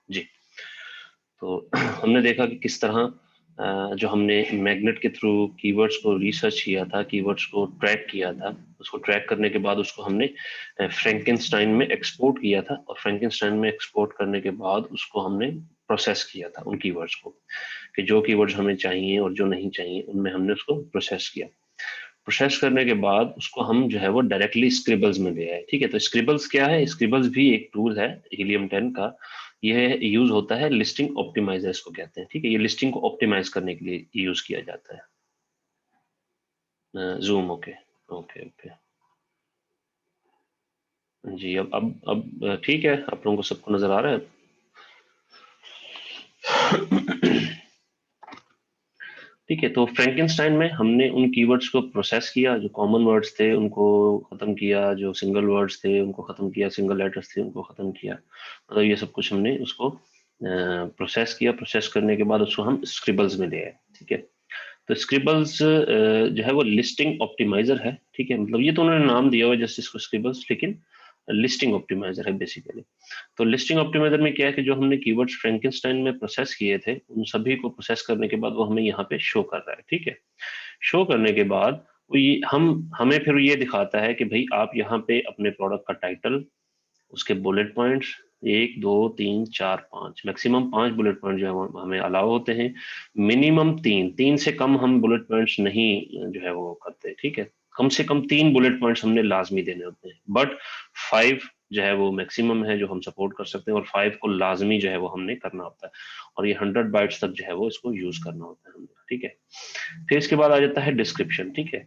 जी। तो हमने देखा कि किस तरह जो हमने मैग्नेट के थ्रू कीवर्ड्स को रिसर्च किया था, कीवर्ड्स को ट्रैक किया था, उसको ट्रैक करने के बाद उसको हमने फ्रैंकेनस्टाइन में एक्सपोर्ट किया था, और फ्रैंकेनस्टाइन में एक्सपोर्ट करने के बाद उसको हमने प्रोसेस किया था उन कीवर्ड्स को, कि जो कीवर्ड्स हमें चाहिए और जो नहीं चाहिए उनमें हमने उसको प्रोसेस किया। प्रोसेस करने के बाद उसको हम जो है वो डायरेक्टली स्क्रिबल्स में ले आए। ठीक है, तो स्क्रिबल्स क्या है? स्क्रिबल्स भी एक टूल है हीलियम 10 का। ये यूज होता है लिस्टिंग ऑप्टिमाइजर इसको कहते हैं। ठीक है, ये लिस्टिंग को ऑप्टिमाइज करने के लिए यूज किया जाता है। Zoom, okay okay okay. जी, अब ठीक है, आप लोगों को सबको नजर आ रहा है? ठीक है, तो फ्रैंकेनस्टाइन में हमने उन कीवर्ड्स को प्रोसेस किया, जो कॉमन वर्ड्स थे उनको खत्म किया, जो सिंगल वर्ड्स थे उनको खत्म किया, सिंगल लेटर्स थे उनको खत्म किया। मतलब ये सब कुछ हमने उसको प्रोसेस किया। प्रोसेस करने के बाद उसको हम स्क्रिबल्स में ले आए। ठीक है, तो स्क्रिबल्स जो है वो लिस्टिंग ऑप्टिमाइजर है। ठीक है, मतलब ये तो उन्होंने नाम दिया हुआ है जस्ट इसको स्क्रिबल्स, लेकिन लिस्टिंग ऑप्टिमाइजर है बेसिकली। तो लिस्टिंग ऑप्टिमाइजर में क्या है कि जो हमने कीवर्ड्स फ्रैंकेनस्टाइन में प्रोसेस किए थे उन सभी को प्रोसेस करने के बाद वो हमें यहाँ पे शो कर रहा है। ठीक है, शो करने के बाद वो ये हमें फिर ये दिखाता है कि भाई आप यहाँ पे अपने प्रोडक्ट का टाइटल, उसके bullet points, 1 2 3 4 5, maximum 5 bullet point जो है वो हमें अलाउ होते हैं। मिनिमम 3 से कम हम बुलेट पॉइंट्स नहीं जो है वो करते। ठीक है, कम से कम 3 बुलेट पॉइंट्स हमने लाजमी देने होते हैं, बट 5 जो है वो मैक्सिमम है जो हम सपोर्ट कर सकते हैं, और 5 को लाजमी जो है वो हमने करना होता है। और ये 100 बाइट्स तक जो है वो इसको यूज करना होता है हमने। ठीक है, फिर इसके बाद आ जाता है डिस्क्रिप्शन। ठीक है,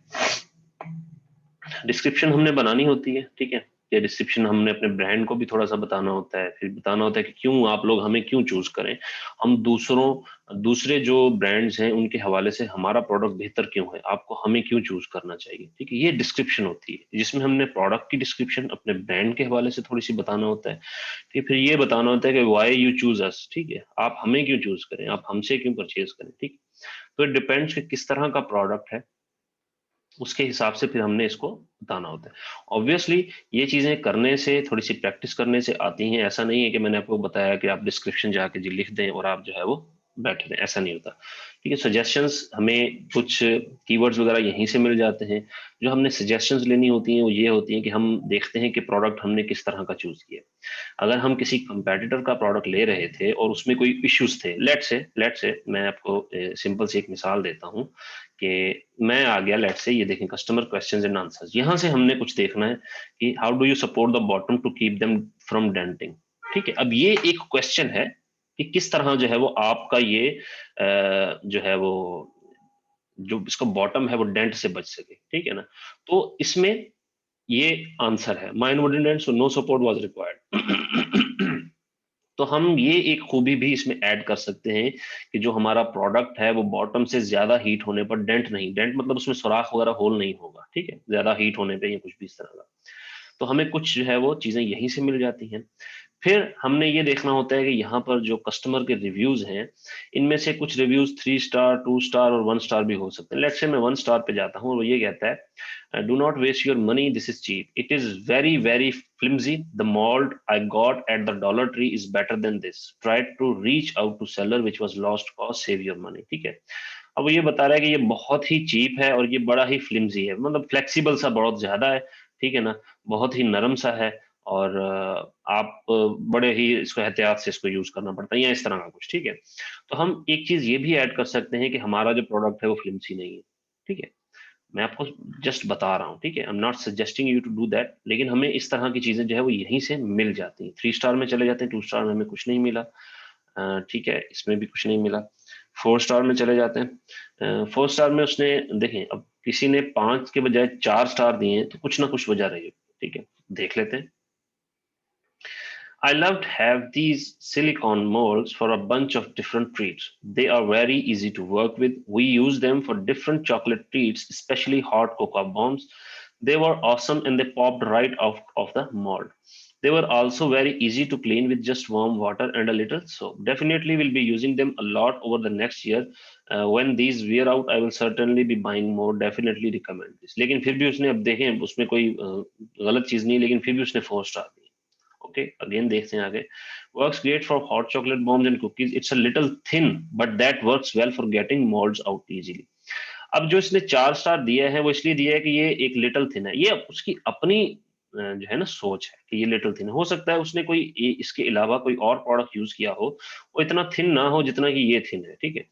डिस्क्रिप्शन हमने बनानी होती है। ठीक है, ये डिस्क्रिप्शन हमने अपने ब्रांड को भी थोड़ा सा बताना होता है, फिर बताना होता है कि क्यों आप लोग हमें क्यों चूज करें, हम दूसरे जो ब्रांड्स हैं उनके हवाले से हमारा प्रोडक्ट बेहतर क्यों है, आपको हमें क्यों चूज करना चाहिए। ठीक है, ये डिस्क्रिप्शन होती है जिसमें हमने प्रोडक्ट की डिस्क्रिप्शन अपने ब्रांड के हवाले से थोड़ी सी बताना होता है। ठीक है, फिर ये बताना होता है कि वाई यू चूज अस। ठीक है, आप हमें क्यों चूज करें, आप हमसे क्यों परचेज करें। ठीक, तो इट डिपेंड्स कि किस तरह का प्रोडक्ट है, उसके हिसाब से फिर हमने इसको बताना होता है। ऑब्वियसली ये चीजें करने से, थोड़ी सी प्रैक्टिस करने से आती हैं। ऐसा नहीं है कि मैंने आपको बताया कि आप डिस्क्रिप्शन जाके जी लिख दें और आप जो है वो बैठ दें, ऐसा नहीं होता। ठीक है, सजेशंस हमें कुछ कीवर्ड्स वगैरह यहीं से मिल जाते हैं। जो हमने सजेशंस लेनी होती हैं वो ये होती हैं कि हम देखते हैं कि प्रोडक्ट हमने किस तरह का चूज किया। अगर हम किसी कंपेटिटर का प्रोडक्ट ले रहे थे और उसमें कोई इश्यूज थे, लेट से मैं आपको सिंपल सी एक मिसाल देता हूँ कि मैं आ गया, लेट से ये देखें कस्टमर क्वेश्चंस एंड आंसर्स, यहाँ से हमने कुछ देखना है कि how do you support the bottom to keep them from denting. ठीक है, अब ये एक क्वेश्चन है कि किस तरह जो है वो आपका ये जो है वो जो इसका बॉटम है वो डेंट से बच सके। ठीक है ना, तो इसमें ये आंसर है, mine wouldn't dent so no support was required. तो हम ये एक खूबी भी इसमें ऐड कर सकते हैं कि जो हमारा प्रोडक्ट है वो बॉटम से ज्यादा हीट होने पर डेंट नहीं, डेंट मतलब उसमें सुराख वगैरह होल नहीं होगा। ठीक है, ज्यादा हीट होने पे या कुछ भी इस तरह का। तो हमें कुछ जो है वो चीजें यहीं से मिल जाती हैं। फिर हमने ये देखना होता है कि यहाँ पर जो कस्टमर के रिव्यूज हैं, इनमें से कुछ रिव्यूज 3 स्टार, 2 स्टार और 1 स्टार भी हो सकते हैं। लेट्स से मैं 1 स्टार पे जाता हूँ और वो ये कहता है, do not waste your money, this is cheap, it is very very flimsy, the mould I got at the dollar tree is better than this, try to reach out to seller which was lost cost, save your money. ठीक है, अब वो ये बता रहा है कि ये बहुत ही चीप है और ये बड़ा ही फ्लिमजी है, मतलब फ्लेक्सिबल सा बहुत ज्यादा है। ठीक है ना, बहुत ही नरम सा है, और आप बड़े ही इसको एहतियात से इसको यूज करना पड़ता है या इस तरह का कुछ। ठीक है, तो हम एक चीज ये भी ऐड कर सकते हैं कि हमारा जो प्रोडक्ट है वो फ्लिमसी नहीं है। ठीक है, मैं आपको जस्ट बता रहा हूँ। ठीक है, I am not suggesting you to do that, लेकिन हमें इस तरह की चीजें जो है वो यहीं से मिल जाती हैं। 3 स्टार में चले जाते हैं, 2 स्टार में हमें कुछ नहीं मिला। ठीक है, इसमें भी कुछ नहीं मिला। 4 स्टार में चले जाते हैं, 4 स्टार में उसने देखें, अब किसी ने 5 के बजाय 4 स्टार दिए हैं तो कुछ ना कुछ वजह रही है। ठीक है, देख लेते हैं। I love to have these silicone molds for a bunch of different treats. They are very easy to work with. We use them for different chocolate treats, especially hot cocoa bombs. They were awesome and they popped right out of the mold. They were also very easy to clean with just warm water and a little soap. Definitely will be using them a lot over the next year. When these wear out, I will certainly be buying more. Definitely recommend this. लेकिन फिर भी उसने, अब देखें उसमें कोई गलत चीज नहीं, लेकिन फिर भी उसने 4 स्टार दिए। ओके, अगेन देखते हैं आगे। Works great for hot chocolate bombs and cookies, it's a little thin but that works well for getting moulds out easily. अब जो इसने 4 स्टार दिया है वो इसलिए दिया है कि ये एक लिटिल थिन है, ये उसकी अपनी जो है ना सोच है कि ये लिटिल थिन है। हो सकता है उसने कोई इसके अलावा कोई और प्रोडक्ट यूज किया हो, वो इतना थिन ना हो जितना कि ये थिन है, ठीक है।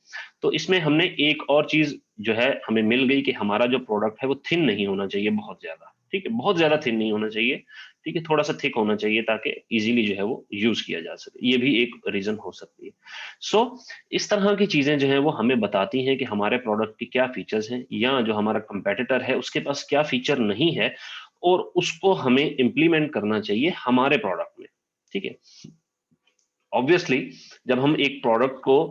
तो इसमें हमने एक और चीज जो है हमें मिल गई कि हमारा जो प्रोडक्ट है वो थिन नहीं होना चाहिए बहुत ज्यादा, ठीक है, बहुत ज्यादा थिन नहीं होना चाहिए, ठीक है, थोड़ा सा थिक होना चाहिए ताकि इजीली जो है वो यूज किया जा सके, ये भी एक रीजन हो सकती है। सो इस तरह की चीजें जो है वो हमें बताती हैं कि हमारे प्रोडक्ट के क्या फीचर्स हैं, या जो हमारा कंपेटिटर है उसके पास क्या फीचर नहीं है, और उसको हमें इंप्लीमेंट करना चाहिए हमारे प्रोडक्ट में, ठीक है। ऑब्वियसली जब हम एक प्रोडक्ट को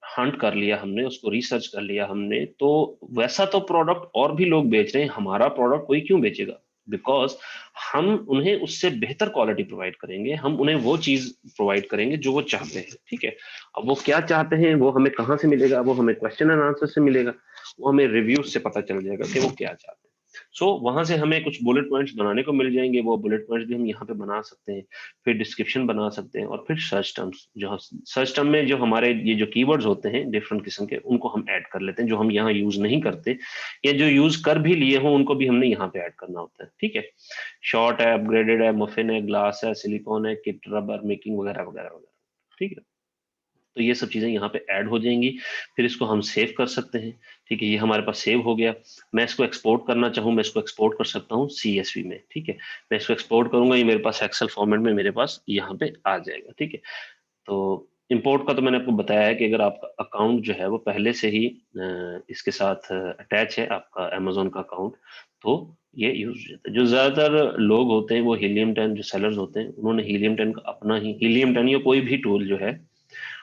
हंट कर लिया हमने, उसको रिसर्च कर लिया हमने, तो वैसा तो प्रोडक्ट और भी लोग बेच रहे हैं, हमारा प्रोडक्ट कोई क्यों बेचेगा? बिकॉज हम उन्हें उससे बेहतर क्वालिटी प्रोवाइड करेंगे, हम उन्हें वो चीज प्रोवाइड करेंगे जो वो चाहते हैं, ठीक है। अब वो क्या चाहते हैं वो हमें कहाँ से मिलेगा? वो हमें क्वेश्चन एंड आंसर से मिलेगा, वो हमें रिव्यूज से पता चल जाएगा कि वो क्या चाहते हैं। सो वहां से हमें कुछ बुलेट पॉइंट्स बनाने को मिल जाएंगे, वो बुलेट पॉइंट्स भी हम यहाँ पे बना सकते हैं, फिर डिस्क्रिप्शन बना सकते हैं, और फिर सर्च टर्म्स, जो सर्च टर्म में जो हमारे ये जो कीवर्ड्स होते हैं डिफरेंट किस्म के, उनको हम ऐड कर लेते हैं, जो हम यहाँ यूज नहीं करते, या जो यूज कर भी लिए हों उनको भी हमने यहाँ पे ऐड करना होता है, ठीक है। शॉर्ट है, अपग्रेडेड है, मफिन है, ग्लास है, सिलिकॉन है, किट रबर मेकिंग वगैरह वगैरह वगैरह, ठीक है। तो ये सब चीजें यहाँ पे ऐड हो जाएंगी, फिर इसको हम सेव कर सकते हैं, ठीक है। ये हमारे पास सेव हो गया। मैं इसको एक्सपोर्ट करना चाहूँ, मैं इसको एक्सपोर्ट कर सकता हूँ CSV में, ठीक है। मैं इसको एक्सपोर्ट करूंगा, ये मेरे पास एक्सेल फॉर्मेट में मेरे पास यहाँ पे आ जाएगा, ठीक है। तो इंपोर्ट का तो मैंने आपको बताया है कि अगर आपका अकाउंट जो है वो पहले से ही इसके साथ अटैच है, आपका अमेजोन का अकाउंट, तो ये यूज हो जाता है। जो ज्यादातर लोग होते हैं वो हीलियम 10 जो सेलर्स होते हैं, उन्होंने हीलियम 10 का अपना ही हीलियम 10 या कोई भी टूल जो है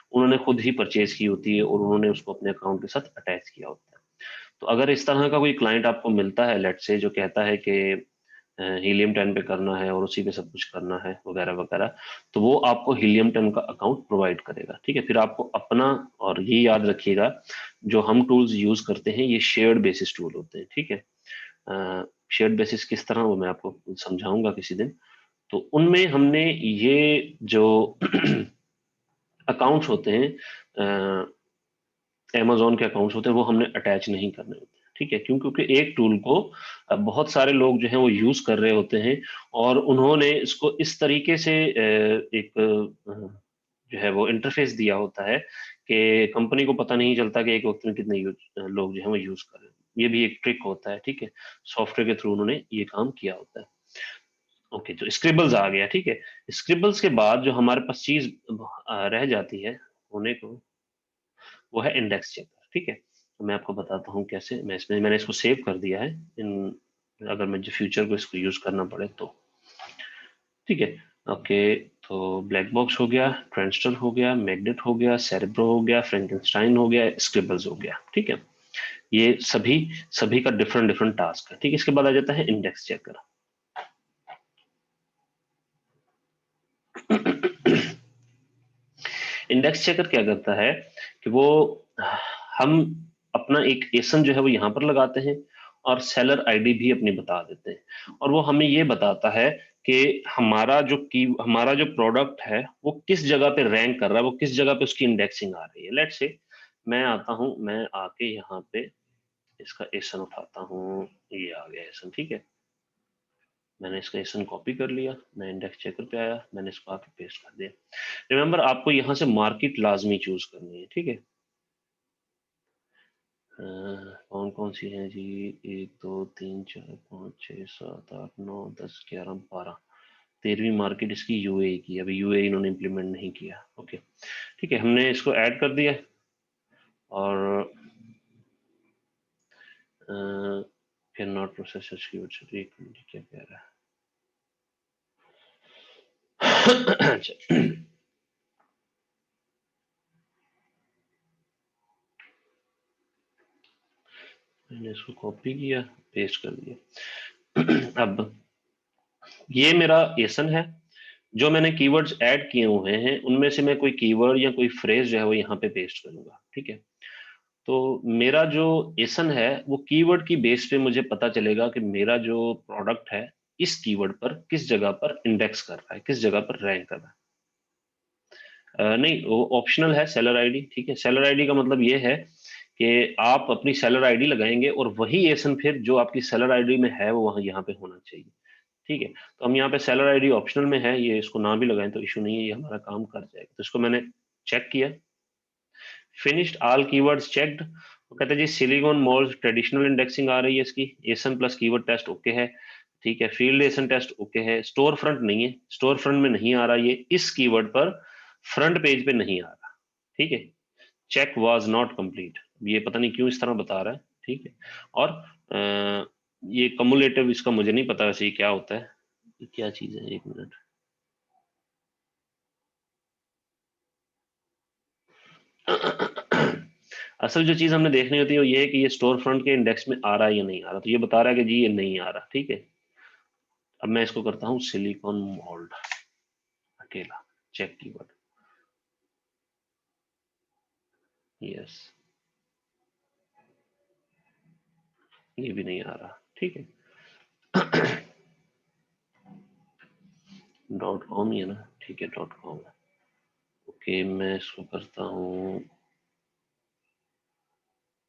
उन्होंने खुद ही परचेज की होती है, और उन्होंने उसको अपने अकाउंट के साथ अटैच किया होता है। तो अगर इस तरह का कोई क्लाइंट आपको मिलता है, लेट से, जो कहता है कि हीलियम 10 पे करना है और उसी पे सब कुछ करना है वगैरह वगैरह, तो वो आपको हीलियम 10 का अकाउंट प्रोवाइड करेगा, ठीक है। फिर आपको अपना, और ये याद रखिएगा, जो हम टूल्स यूज करते हैं ये शेयर्ड बेसिस टूल होते हैं, ठीक है। शेयर्ड बेसिस किस तरह, वो मैं आपको समझाऊंगा किसी दिन। तो उनमें हमने ये जो अकाउंट्स होते हैं, Amazon के अकाउंट्स होते हैं, वो हमने अटैच नहीं करने होते, ठीक है। क्यों? क्योंकि एक टूल को बहुत सारे लोग जो हैं वो यूज कर रहे होते हैं, और उन्होंने इसको इस तरीके से एक जो है वो इंटरफेस दिया होता है कि कंपनी को पता नहीं चलता कि एक वक्त में कितने लोग जो है वो यूज कर रहे हैं। ये भी एक ट्रिक होता है, ठीक है। सॉफ्टवेयर के थ्रू उन्होंने ये काम किया होता है। ओके, तो स्क्रिबल्स आ गया, ठीक है। स्क्रिबल्स के बाद जो हमारे पास चीज रह जाती है होने को, वो है इंडेक्स चेकर, ठीक है। तो मैं आपको बताता हूँ कैसे। मैंने इसको सेव कर दिया है, इन अगर मुझे फ्यूचर को इसको यूज करना पड़े तो, ठीक है। ओके, तो ब्लैक बॉक्स हो गया, ट्रांजिस्टर हो गया, मैग्नेट हो गया, सेरेब्रो हो गया, फ्रैंकेनस्टाइन हो गया, स्क्रिबल्स हो गया, ठीक है। ये सभी सभी का डिफरेंट डिफरेंट टास्क है, ठीक है। इसके बाद आ जाता है इंडेक्स चेकर। इंडेक्स चेकर क्या करता है कि वो, हम अपना एक एसन जो है वो यहाँ पर लगाते हैं, और सेलर आईडी भी अपनी बता देते हैं, और वो हमें ये बताता है कि हमारा जो प्रोडक्ट है वो किस जगह पे रैंक कर रहा है, वो किस जगह पे उसकी इंडेक्सिंग आ रही है। लेट से मैं आता हूँ, मैं आके यहाँ पे इसका एसन उठाता हूँ, ये आ गया एसन, ठीक है। मैंने इसका एसन कॉपी कर लिया, मैं इंडेक्स चेकर पे आया, मैंने इसको आके पेस्ट कर दिया। रिमेंबर, आपको यहाँ से मार्केट लाजमी चूज करनी है, ठीक है। कौन कौन सी है जी? 1 2 3 4 5 6 7 8 9 10 11 12, 13वीं मार्केट इसकी यूएई की। अभी यूएई इन्होंने इम्प्लीमेंट नहीं किया, ओके, ठीक है। हमने इसको ऐड कर दिया, और कैन नॉट प्रोसेस की वजह से, एक मिनट, क्या कह रहा है? अच्छा, मैंने इसको कॉपी किया, पेस्ट कर दिया। अब ये मेरा एसन है, जो मैंने कीवर्ड्स ऐड किए हुए हैं उनमें से मैं कोई कीवर्ड या कोई फ्रेज जो है वो यहाँ पे पेस्ट करूंगा, ठीक है। तो मेरा जो एसन है वो कीवर्ड की बेस पे मुझे पता चलेगा कि मेरा जो प्रोडक्ट है इस कीवर्ड पर किस जगह पर इंडेक्स कर रहा है, किस जगह पर रैंक कर रहा है। नहीं, वो ऑप्शनल है सेलर आईडी। ठीक है, सेलर आईडी का मतलब ये है कि आप अपनी सेलर आईडी लगाएंगे और वही एसन फिर जो आपकी सेलर आईडी में है वो वहां यहाँ पे होना चाहिए। ठीक है, तो हम यहाँ पे सेलर आईडी ऑप्शनल में है, ये इसको ना भी लगाएं तो इशू नहीं है, ये हमारा काम कर जाएगा। तो इसको मैंने चेक किया, फिनिश्ड ऑल कीवर्ड्स चेक्ड। वो कहते हैं जी सिलिकॉन मोल्ड ट्रेडिशनल इंडेक्सिंग आ रही है इसकी, एसन प्लस कीवर्ड टेस्ट ओके है। ठीक है, फील्ड एसन टेस्ट ओके है, स्टोर फ्रंट नहीं है, स्टोर फ्रंट में नहीं आ रहा ये, इस कीवर्ड पर फ्रंट पेज पे नहीं आ रहा। ठीक है, चेक वाज नॉट कंप्लीट, ये पता नहीं क्यों इस तरह बता रहा है। ठीक है, और ये कमुलेटिव, इसका मुझे नहीं पता वैसे ये क्या होता है, ये क्या चीज है, एक मिनट। असल जो चीज हमने देखनी होती है वो ये है कि ये स्टोर फ्रंट के इंडेक्स में आ रहा है या नहीं आ रहा। तो ये बता रहा है कि जी ये नहीं आ रहा। ठीक है, अब मैं इसको करता हूँ सिलिकॉन मोल्ड अकेला, चेक कीवर्ड, यस, ये भी नहीं आ रहा। ठीक है, डॉट कॉम ही है ना, ठीक है डॉट कॉम है। ओके, मैं इसको करता हूँ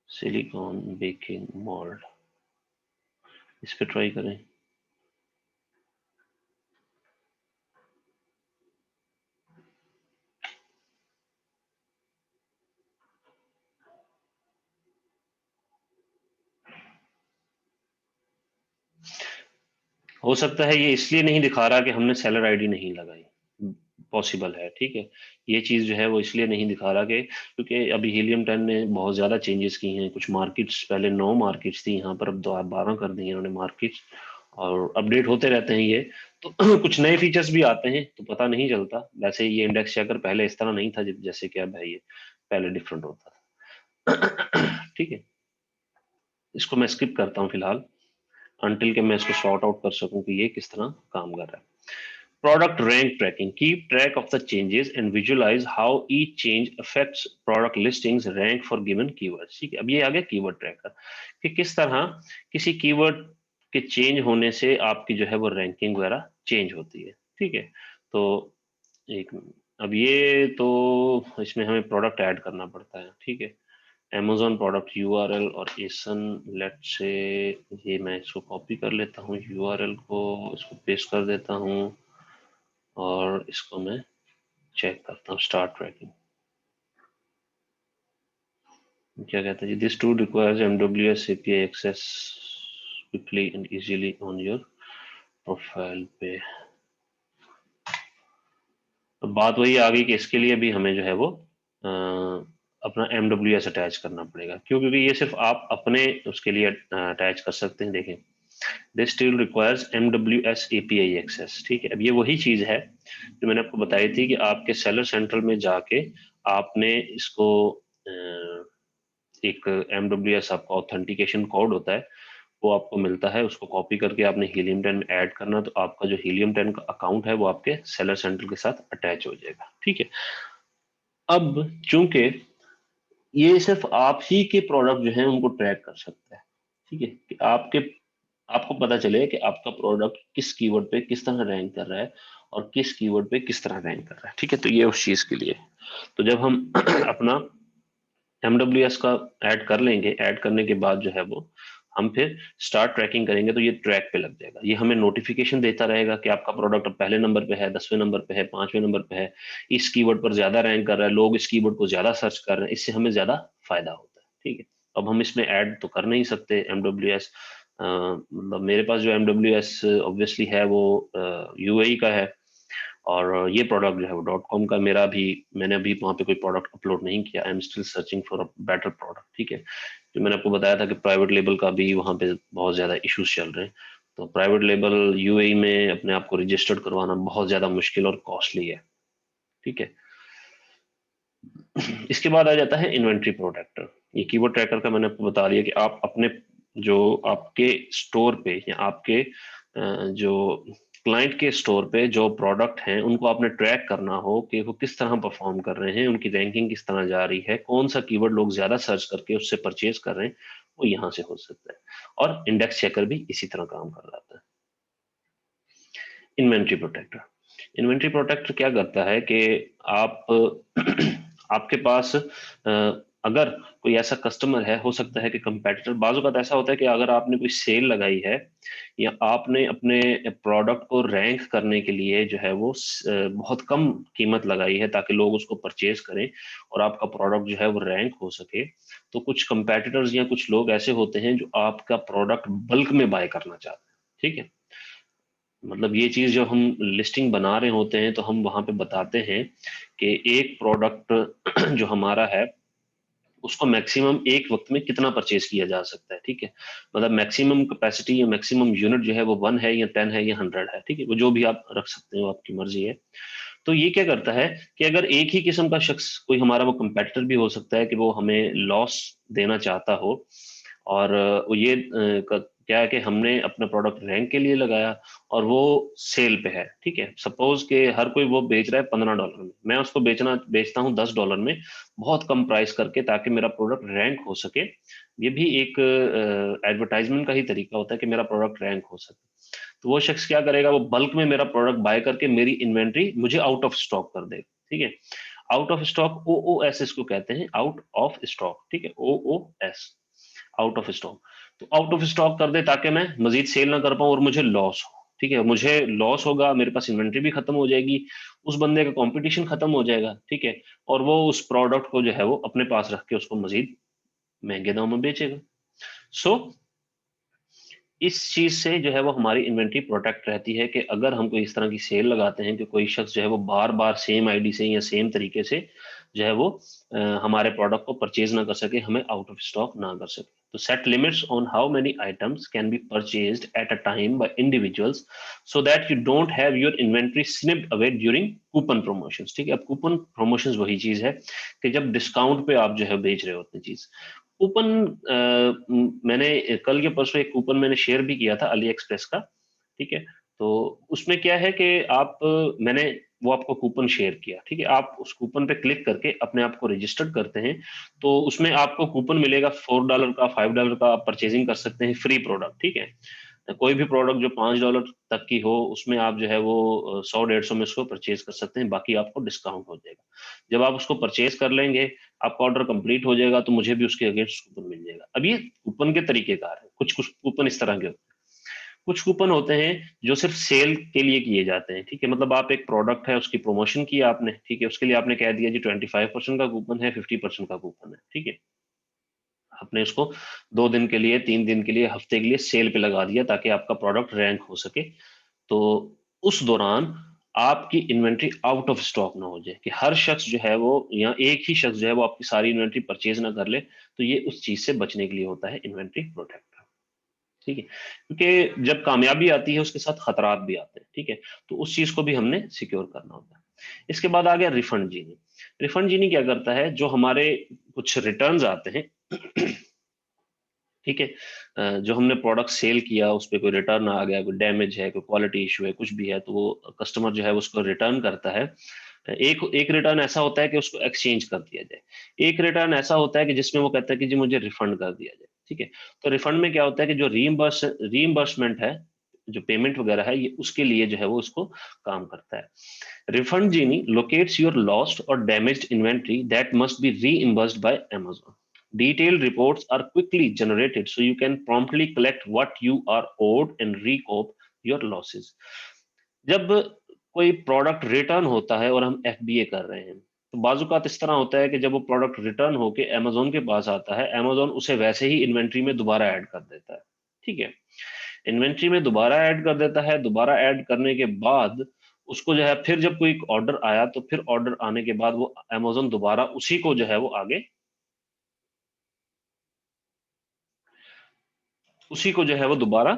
सिलिकॉन बेकिंग मोल्ड, इस पे ट्राई करें। हो सकता है ये इसलिए नहीं दिखा रहा कि हमने सेलर आईडी नहीं लगाई, पॉसिबल है। ठीक है, ये चीज जो है वो इसलिए नहीं दिखा रहा कि क्योंकि अभी हीलियम 10 ने बहुत ज्यादा चेंजेस की हैं। कुछ मार्केट्स, पहले 9 मार्केट्स थी यहाँ पर, अब 12 कर दी हैं उन्होंने मार्केट्स, और अपडेट होते रहते हैं ये। तो कुछ नए फीचर्स भी आते हैं तो पता नहीं चलता। वैसे ये इंडेक्स चेकर पहले इस तरह नहीं था जैसे कि अब है, ये पहले डिफरेंट होता था। ठीक है, इसको मैं स्किप करता हूँ फिलहाल, अनटिल के मैं इसको सॉर्ट आउट कर सकूं कि ये किस तरह काम कर रहा है। Product rank tracking. Keep track of the changes and visualize how each change affects product listings rank for given keywords. ठीक है, अब ये आ गया कीवर्ड ट्रैकर कि किस तरह किसी कीवर्ड के चेंज होने से आपकी जो है वो रैंकिंग वगैरह चेंज होती है। ठीक है, तो एक अब ये तो इसमें हमें प्रोडक्ट ऐड करना पड़ता है। ठीक है, Amazon प्रोडक्ट यूआरएल और एसन, लेट से ये मैं इसको कॉपी कर लेता हूँ, यूआरएल को इसको पेस्ट कर देता हूँ और इसको मैं चेक करता हूँ स्टार्ट ट्रैकिंग। क्या कहता है जी, this tool requires MWS API access quickly and easily on your profile पे। तो बात वही आ गई कि इसके लिए भी हमें जो है वो अपना एमडब्ल्यूएस अटैच करना पड़ेगा। क्यों? क्योंकि ये सिर्फ आप अपने उसके लिए अटैच कर सकते हैं। देखें, this tool requires MWS API access. ठीक है, अब ये वही चीज है जो मैंने आपको बताई थी कि आपके सेलर सेंट्रल में जाके आपने इसको एक एमडब्ल्यूएस आपका ऑथेंटिकेशन कोड होता है, वो आपको मिलता है, उसको कॉपी करके आपने हीलियम 10 में ऐड करना, तो आपका जो हीलियम 10 का अकाउंट है वो आपके सेलर सेंट्रल के साथ अटैच हो जाएगा। ठीक है, अब चूंकि ये सिर्फ आप ही के प्रोडक्ट जो है उनको ट्रैक कर सकता है। ठीक है, कि आपको पता चले कि आपका प्रोडक्ट किस कीवर्ड पे किस तरह रैंक कर रहा है और किस कीवर्ड पे किस तरह रैंक कर रहा है। ठीक है, तो ये उस चीज के लिए। तो जब हम अपना एमडब्ल्यूएस का ऐड कर लेंगे, ऐड करने के बाद जो है वो हम फिर स्टार्ट ट्रैकिंग करेंगे तो ये ट्रैक पे लग जाएगा। ये हमें नोटिफिकेशन देता रहेगा कि आपका प्रोडक्ट पहले नंबर पे है, 10वें नंबर पे है, 5वें नंबर पे है, इस कीवर्ड पर ज्यादा रैंक कर रहा है, लोग इस कीवर्ड को ज्यादा सर्च कर रहे हैं, इससे हमें ज्यादा फायदा होता है। ठीक है, अब हम इसमें ऐड तो कर नहीं सकते एमडब्ल्यूएस, मतलब मेरे पास जो एमडब्ल्यूएस ऑब्वियसली है वो यूएई का है, और ये प्रोडक्ट जो है वो डॉट कॉम का मेरा भी, मैंने अभी वहाँ पे कोई प्रोडक्ट अपलोड नहीं किया। I am still searching for a better product. ठीक है, जो मैंने आपको बताया था कि प्राइवेट लेबल का भी वहाँ पे बहुत ज़्यादा इश्यूज चल रहे हैं। तो प्राइवेट लेबल यूएई में अपने आप को रजिस्टर्ड करवाना बहुत ज़्यादा मुश्किल और कॉस्टली है। ठीक है, इसके बाद आ जाता है इन्वेंट्री प्रोटेक्टर। ये कीवर्ड ट्रैकर का मैंने आपको बता दिया कि आप अपने जो आपके स्टोर पे या आपके जो क्लाइंट के स्टोर पे जो प्रोडक्ट हैं उनको आपने ट्रैक करना हो कि वो किस तरह परफॉर्म कर रहे हैं, उनकी रैंकिंग किस तरह जा रही है, कौन सा कीवर्ड लोग ज्यादा सर्च करके उससे परचेज कर रहे हैं, वो यहाँ से हो सकता है। और इंडेक्स चेकर भी इसी तरह काम कर रहा है। Inventory protector. इन्वेंट्री प्रोटेक्टर क्या करता है कि आप आपके पास अगर कोई ऐसा कस्टमर है, हो सकता है कि कंपेटिटर, बाजू का ऐसा होता है कि अगर आपने कोई सेल लगाई है या आपने अपने प्रोडक्ट को रैंक करने के लिए जो है वो बहुत कम कीमत लगाई है ताकि लोग उसको परचेज करें और आपका प्रोडक्ट जो है वो रैंक हो सके, तो कुछ कंपेटिटर्स या कुछ लोग ऐसे होते हैं जो आपका प्रोडक्ट बल्क में बाय करना चाहते हैं। ठीक है, मतलब ये चीज जब हम लिस्टिंग बना रहे होते हैं तो हम वहां पे बताते हैं कि एक प्रोडक्ट जो हमारा है उसको मैक्सिमम एक वक्त में कितना परचेज किया जा सकता है। ठीक है, मतलब मैक्सिमम कैपेसिटी या मैक्सिमम यूनिट जो है वो 1 है या 10 है या 100 है। ठीक है, वो जो भी आप रख सकते हो, आपकी मर्जी है। तो ये क्या करता है कि अगर एक ही किस्म का शख्स, कोई हमारा वो कंपेटिटर भी हो सकता है कि वो हमें लॉस देना चाहता हो, और वो ये क्या है कि हमने अपना प्रोडक्ट रैंक के लिए लगाया और वो सेल पे है। ठीक है, सपोज के हर कोई वो बेच रहा है $15 में, मैं उसको बेचता हूँ $10 में, बहुत कम प्राइस करके, ताकि मेरा प्रोडक्ट रैंक हो सके। ये भी एक एडवर्टाइजमेंट का ही तरीका होता है कि मेरा प्रोडक्ट रैंक हो सके। तो वो शख्स क्या करेगा, वो बल्क में मेरा प्रोडक्ट बाय करके मेरी इन्वेंट्री मुझे आउट ऑफ स्टॉक कर देगा। ठीक है, आउट ऑफ स्टॉक, OOS इसको कहते हैं, आउट ऑफ स्टॉक। ठीक है, OOS, आउट ऑफ स्टॉक। तो आउट ऑफ स्टॉक कर दे ताकि मैं मजीद सेल ना कर पाऊं और मुझे लॉस हो। ठीक है, मुझे लॉस होगा, मेरे पास इन्वेंट्री भी खत्म हो जाएगी, उस बंदे का कंपटीशन खत्म हो जाएगा। ठीक है, और वो उस प्रोडक्ट को जो है वो अपने पास रख के उसको मजीद महंगे दाम में बेचेगा। सो इस चीज से जो है वो हमारी इन्वेंट्री प्रोटेक्ट रहती है कि अगर हम कोई इस तरह की सेल लगाते हैं कि कोई शख्स जो है वो बार बार सेम आईडी से या सेम तरीके से जो है वो हमारे प्रोडक्ट को परचेज ना कर सके, हमें आउट ऑफ स्टॉक ना कर सके। तो set limits on how many items can be purchased at a time by individuals so that you don't have your inventory sniped away during coupon promotions. ठीक है, अब कूपन प्रमोशंस वही चीज है कि जब डिस्काउंट पे आप जो है बेच रहे होते हैं चीज। कूपन, मैंने कल के परसों एक कूपन मैंने शेयर भी किया था अली एक्सप्रेस का। ठीक है, तो उसमें क्या है कि आप, मैंने वो आपको कूपन शेयर किया। ठीक है, आप उस कूपन पे क्लिक करके अपने आप को रजिस्टर्ड करते हैं, तो उसमें आपको कूपन मिलेगा $4 का, $5 का, आप परचेजिंग कर सकते हैं फ्री प्रोडक्ट। ठीक है, कोई भी प्रोडक्ट जो $5 तक की हो उसमें आप जो है वो 100-150 में उसको परचेज कर सकते हैं, बाकी आपको डिस्काउंट हो जाएगा। जब आप उसको परचेज कर लेंगे, आपका ऑर्डर कंप्लीट हो जाएगा, तो मुझे भी उसके अगेंस्ट कूपन मिल जाएगा। अब ये कूपन के तरीकेकार है, कुछ कुछ कूपन इस तरह के होते हैं। कुछ कूपन होते हैं जो सिर्फ सेल के लिए किए जाते हैं। ठीक है, मतलब आप एक प्रोडक्ट है उसकी प्रमोशन किया आपने, ठीक है, उसके लिए आपने कह दिया जी 25% का कूपन है, 50% का कूपन है। ठीक है, आपने उसको 2 दिन के लिए, 3 दिन के लिए, हफ्ते के लिए सेल पे लगा दिया ताकि आपका प्रोडक्ट रैंक हो सके। तो उस दौरान आपकी इन्वेंट्री आउट ऑफ स्टॉक ना हो जाए, कि हर शख्स जो है वो, या एक ही शख्स जो है वो आपकी सारी इन्वेंट्री परचेज ना कर ले। तो ये उस चीज से बचने के लिए होता है इन्वेंट्री प्रोटेक्टर। ठीक है, क्योंकि जब कामयाबी आती है उसके साथ खतरात भी आते हैं। ठीक है, तो उस चीज को भी हमने सिक्योर करना होता है। इसके बाद आ गया रिफंड जीनी। रिफंड जीनी क्या करता है, जो हमारे कुछ रिटर्न्स आते हैं, ठीक है, जो हमने प्रोडक्ट सेल किया उस पर कोई रिटर्न आ गया, कोई डैमेज है, कोई क्वालिटी इशू है, कुछ भी है, तो वो कस्टमर जो है उसको रिटर्न करता है। एक एक रिटर्न ऐसा होता है कि उसको एक्सचेंज कर दिया जाए, एक रिटर्न ऐसा होता है कि जिसमें वो कहता है कि जी मुझे रिफंड कर दिया जाए। ठीक है, तो रिफंड में क्या होता है कि जो रीइंबर्समेंट है, जो पेमेंट वगैरह है, ये उसके लिए जो है वो उसको काम करता है। Refund genie locates your lost और damaged inventory that must be reimbursed by Amazon. Detailed reports are quickly generated so you can promptly collect what you are owed and recoup your losses. जब कोई product return होता है और हम FBA कर रहे हैं, तो बाजुकात इस तरह होता है कि जब वो प्रोडक्ट रिटर्न होके अमेजोन के पास आता है, अमेजोन उसे वैसे ही इन्वेंट्री में दोबारा ऐड कर देता है। ठीक है, इन्वेंट्री में दोबारा ऐड कर देता है, दोबारा ऐड करने के बाद उसको जो है, फिर जब कोई ऑर्डर आया तो फिर ऑर्डर आने के बाद वो अमेजोन दोबारा उसी को जो है वो आगे, उसी को जो है वो दोबारा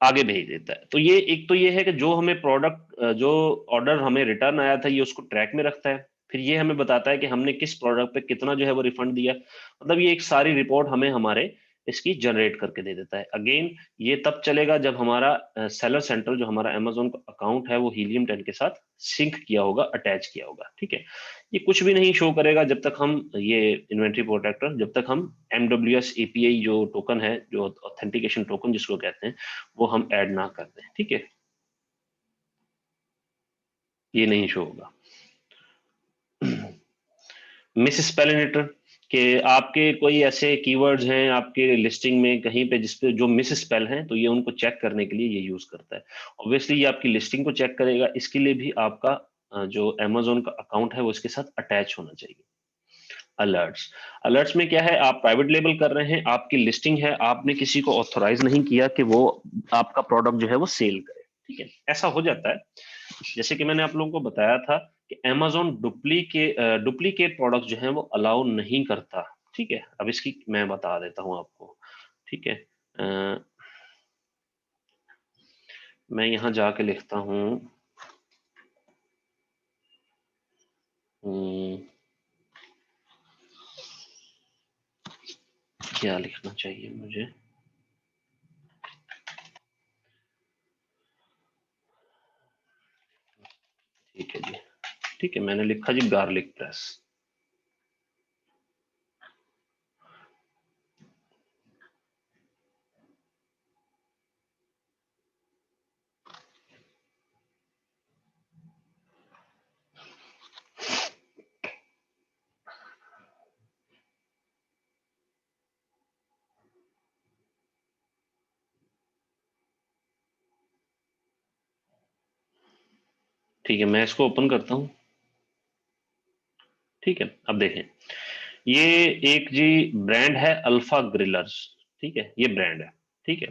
आगे भेज देता है। तो ये एक तो ये है कि जो हमें प्रोडक्ट, जो ऑर्डर हमें रिटर्न आया था, ये उसको ट्रैक में रखता है। फिर ये हमें बताता है कि हमने किस प्रोडक्ट पे कितना जो है वो रिफंड दिया, मतलब ये एक सारी रिपोर्ट हमें हमारे इसकी जनरेट करके दे देता है। अगेन ये तब चलेगा जब हमारा सेलर सेंटर, जो हमारा अमेजोन का अकाउंट है, वो हीलियम 10 के साथ सिंक किया होगा, अटैच किया होगा। ठीक है, ये कुछ भी नहीं शो करेगा जब तक हम ये इन्वेंट्री प्रोटेक्टर, जब तक हम MWS API जो टोकन है, जो ऑथेंटिकेशन टोकन जिसको कहते हैं, वो हम ऐड ना कर दें। ठीक है, ये नहीं शो होगा। मिस स्पेलिनेटर के आपके कोई ऐसे कीवर्ड्स हैं आपके लिस्टिंग में कहीं पे जिसपे जो मिस स्पेल हैं, तो ये उनको चेक करने के लिए ये यूज करता है। ऑब्वियसली ये आपकी लिस्टिंग को चेक करेगा, इसके लिए भी आपका जो Amazon का अकाउंट है वो इसके साथ अटैच होना चाहिए। अलर्ट्स, अलर्ट्स में क्या है, आप प्राइवेट लेबल कर रहे हैं, आपकी लिस्टिंग है, आपने किसी को ऑथोराइज नहीं किया कि वो आपका प्रोडक्ट जो है वो सेल करे। ठीक है, ऐसा हो जाता है। जैसे कि मैंने आप लोगों को बताया था कि Amazon डुप्लीकेट प्रोडक्ट जो है वो अलाउ नहीं करता। ठीक है, अब इसकी मैं बता देता हूं आपको। ठीक है, मैं यहां जाके लिखता हूं, क्या लिखना चाहिए मुझे। ठीक है जी, ठीक है, मैंने लिखा जी गार्लिक प्रेस। ठीक है, मैं इसको ओपन करता हूं। ठीक है, अब देखें, ये एक जी ब्रांड है अल्फा ग्रिलर्स। ठीक है, ये ब्रांड है। ठीक है,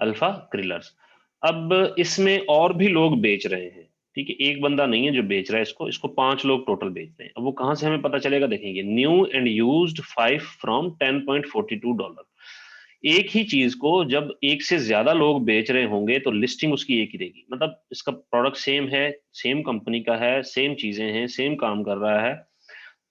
अल्फा ग्रिलर्स। अब इसमें और भी लोग बेच रहे हैं। ठीक है, एक बंदा नहीं है जो बेच रहा है इसको, इसको 5 लोग टोटल बेच रहे हैं। अब वो कहां से हमें पता चलेगा, देखेंगे, न्यू एंड यूज्ड 5 फ्रॉम $10.42। एक ही चीज को जब एक से ज्यादा लोग बेच रहे होंगे तो लिस्टिंग उसकी एक ही रहेगी, मतलब इसका प्रोडक्ट सेम है, सेम कंपनी का है, सेम चीजें हैं, सेम काम कर रहा है,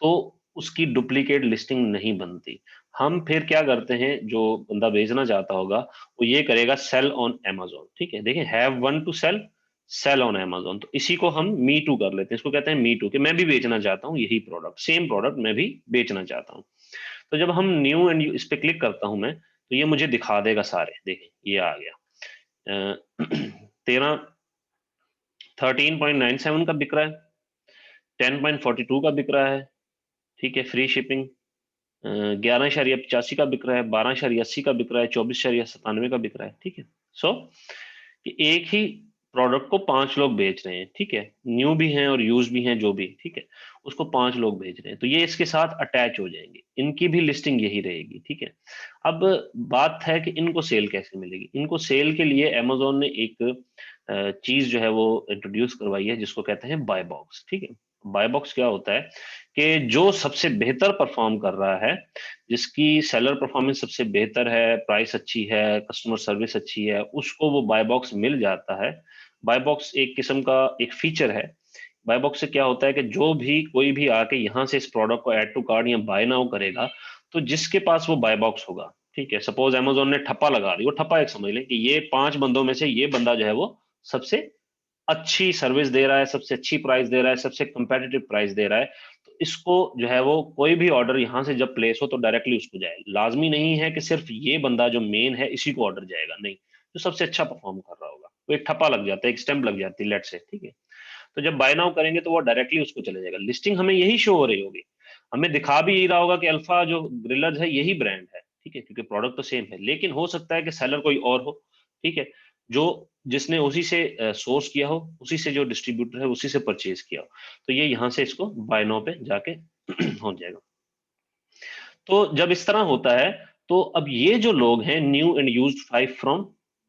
तो उसकी डुप्लीकेट लिस्टिंग नहीं बनती। हम फिर क्या करते हैं, जो बंदा बेचना चाहता होगा वो ये करेगा, सेल ऑन Amazon। ठीक है, देखिए, have one to sell, sell on Amazon, तो इसी को हम मी टू कर लेते हैं। इसको कहते हैं मी टू, कि मैं भी बेचना चाहता हूँ यही प्रोडक्ट, सेम प्रोडक्ट मैं भी बेचना चाहता हूँ। तो जब हम न्यू एंड इस पे क्लिक करता हूं मैं, तो ये मुझे दिखा देगा सारे। देखें, ये आ गया। 13.97 का बिक रहा है, 10.42 का बिक रहा है। ठीक है, फ्री शिपिंग। 11.85 का बिक रहा है, 12.80 का बिक रहा है, 24.97 का बिक रहा है। ठीक है, सो कि एक ही प्रोडक्ट को 5 लोग बेच रहे हैं। ठीक है, न्यू भी हैं और यूज भी हैं, जो भी। ठीक है, उसको 5 लोग बेच रहे हैं, तो ये इसके साथ अटैच हो जाएंगे, इनकी भी लिस्टिंग यही रहेगी। ठीक है, अब बात है कि इनको सेल कैसे मिलेगी। इनको सेल के लिए Amazon ने एक चीज जो है वो इंट्रोड्यूस करवाई है, जिसको कहते हैं बाय बॉक्स। ठीक है, बाय बॉक्स क्या होता है कि जो सबसे बेहतर परफॉर्म कर रहा है, जिसकी सेलर परफॉर्मेंस सबसे बेहतर है, प्राइस अच्छी है, कस्टमर सर्विस अच्छी है, उसको वो बाय बॉक्स मिल जाता है। बाय बॉक्स एक किस्म का एक फीचर है। बाय बॉक्स से क्या होता है कि जो भी कोई भी आके यहाँ से इस प्रोडक्ट को ऐड टू कार्ट या बाय नाउ करेगा, तो जिसके पास वो बाय बॉक्स होगा, ठीक है, सपोज Amazon ने ठप्पा लगा दी, वो ठप्पा एक समझ लें कि ये 5 बंदों में से ये बंदा जो है वो सबसे अच्छी सर्विस दे रहा है, सबसे अच्छी प्राइस दे रहा है, सबसे कंपेटिटिव प्राइस दे रहा है, तो इसको जो है वो कोई भी ऑर्डर यहां से जब प्लेस हो तो डायरेक्टली उसको जाए। लाजमी नहीं है कि सिर्फ ये बंदा जो मेन है इसी को ऑर्डर जाएगा, नहीं, जो सबसे अच्छा परफॉर्म कर रहा होगा वो एक ठप्पा लग जाता है, एक स्टैंप लग जाती है, लेट से। ठीक है, तो जब बाय नाउ करेंगे तो वो डायरेक्टली उसको चले जाएगा, लिस्टिंग हमें यही शो हो रही होगी, हमें दिखा भी यही रहा होगा कि अल्फा जो ग्रिलर्स है यही ब्रांड है। ठीक है, क्योंकि प्रोडक्ट तो सेम है, लेकिन हो सकता है कि सेलर कोई और हो। ठीक है, जो जिसने उसी से सोर्स किया हो, उसी से जो डिस्ट्रीब्यूटर है उसी से परचेज किया हो, तो ये यहाँ से इसको बाय नाउ पे जाके हो जाएगा। तो जब इस तरह होता है, तो अब ये जो लोग हैं, न्यू एंड यूज्ड 5 फ्रॉम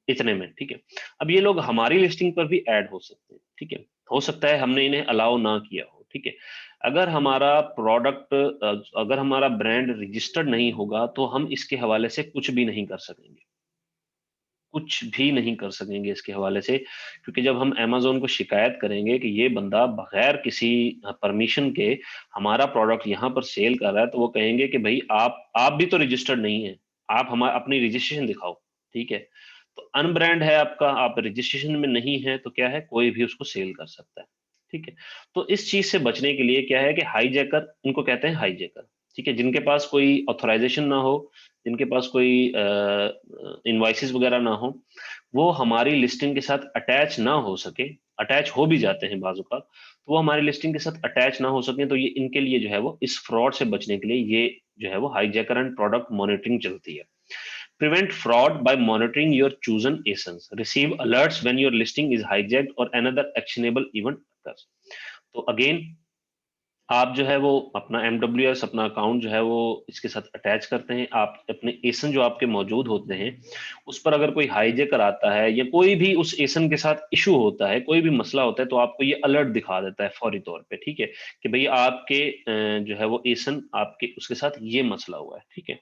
इतने में, ठीक है, अब ये लोग हमारी लिस्टिंग पर भी ऐड हो सकते हैं। ठीक है, हो सकता है हमने इन्हें अलाउ ना किया हो। ठीक है, अगर हमारा प्रोडक्ट, अगर हमारा ब्रांड रजिस्टर्ड नहीं होगा तो हम इसके हवाले से कुछ भी नहीं कर सकेंगे, कुछ भी नहीं कर सकेंगे इसके हवाले से, क्योंकि जब हम Amazon को शिकायत करेंगे कि ये बंदा बगैर किसी परमिशन के हमारा प्रोडक्ट यहाँ पर सेल कर रहा है, तो वो कहेंगे कि भाई आप भी तो रजिस्टर्ड नहीं है, आप हमारा अपनी रजिस्ट्रेशन दिखाओ। ठीक है, तो अनब्रांड है आपका, आप रजिस्ट्रेशन में नहीं है, तो क्या है, कोई भी उसको सेल कर सकता है। ठीक है, तो इस चीज से बचने के लिए क्या है कि हाईजैकर, इनको कहते हैं हाईजैकर। ठीक है, जिनके पास कोई ऑथराइजेशन ना हो, जिनके पास कोई इनवाइसेस वगैरह ना हो, वो हमारी लिस्टिंग के साथ अटैच ना हो सके, अटैच हो भी जाते हैं बाजू का, तो वो हमारी लिस्टिंग के साथ अटैच ना हो सके, तो ये इनके लिए जो है वो इस फ्रॉड से बचने के लिए ये जो है वो हाईजैकर एंड प्रोडक्ट मॉनिटरिंग चलती है। Prevent fraud by monitoring your chosen ASINs. Receive alerts when your listing is hijacked or another actionable event occurs. तो अगेन आप जो है वो अपना MWS अपना अकाउंट जो है वो इसके साथ अटैच करते हैं, आप अपने एसन जो आपके मौजूद होते हैं उस पर अगर कोई हाईजैकर आता है या कोई भी उस एसन के साथ इशू होता है, कोई भी मसला होता है, तो आपको ये अलर्ट दिखा देता है फौरी तौर पे, ठीक है, कि भाई आपके जो है वो एसन आपके उसके साथ ये मसला हुआ है, ठीक है।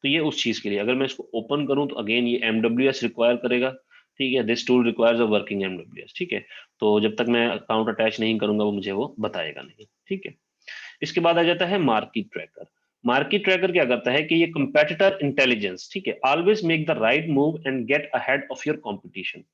तो ये उस चीज के लिए, अगर मैं इसको ओपन करूं तो अगेन ये MWS रिक्वायर करेगा, ठीक है, this tool requires a working MWS, ठीक है। तो जब तक मैं अकाउंट अटैच नहीं करूंगा वो मुझे वो बताएगा नहीं, ठीक है। इसके बाद आ जाता है मार्केट ट्रैकर। मार्केट ट्रैकर क्या करता है कि ये कंपेटिटर इंटेलिजेंस, ठीक है, always make the right move and get ahead of your competition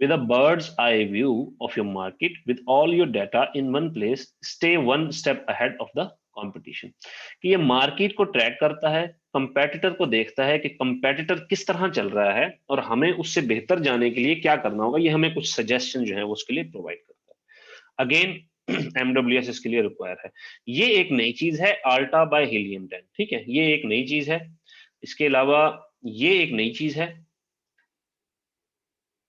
with a bird's eye view of your market with all your data in one place, stay one step ahead of the competition। कि ये market को track करता है, competitor को देखता है कि competitor किस तरह चल रहा है और हमें उससे बेहतर जाने के लिए क्या करना होगा, ये हमें कुछ सजेशन जो है वो उसके लिए प्रोवाइड करता है। अगेन MWS इसके लिए रिक्वायर है। ये एक नई चीज है आल्टा बाय हीलियम 10, ठीक है, ये एक नई चीज है। इसके अलावा ये एक नई चीज है,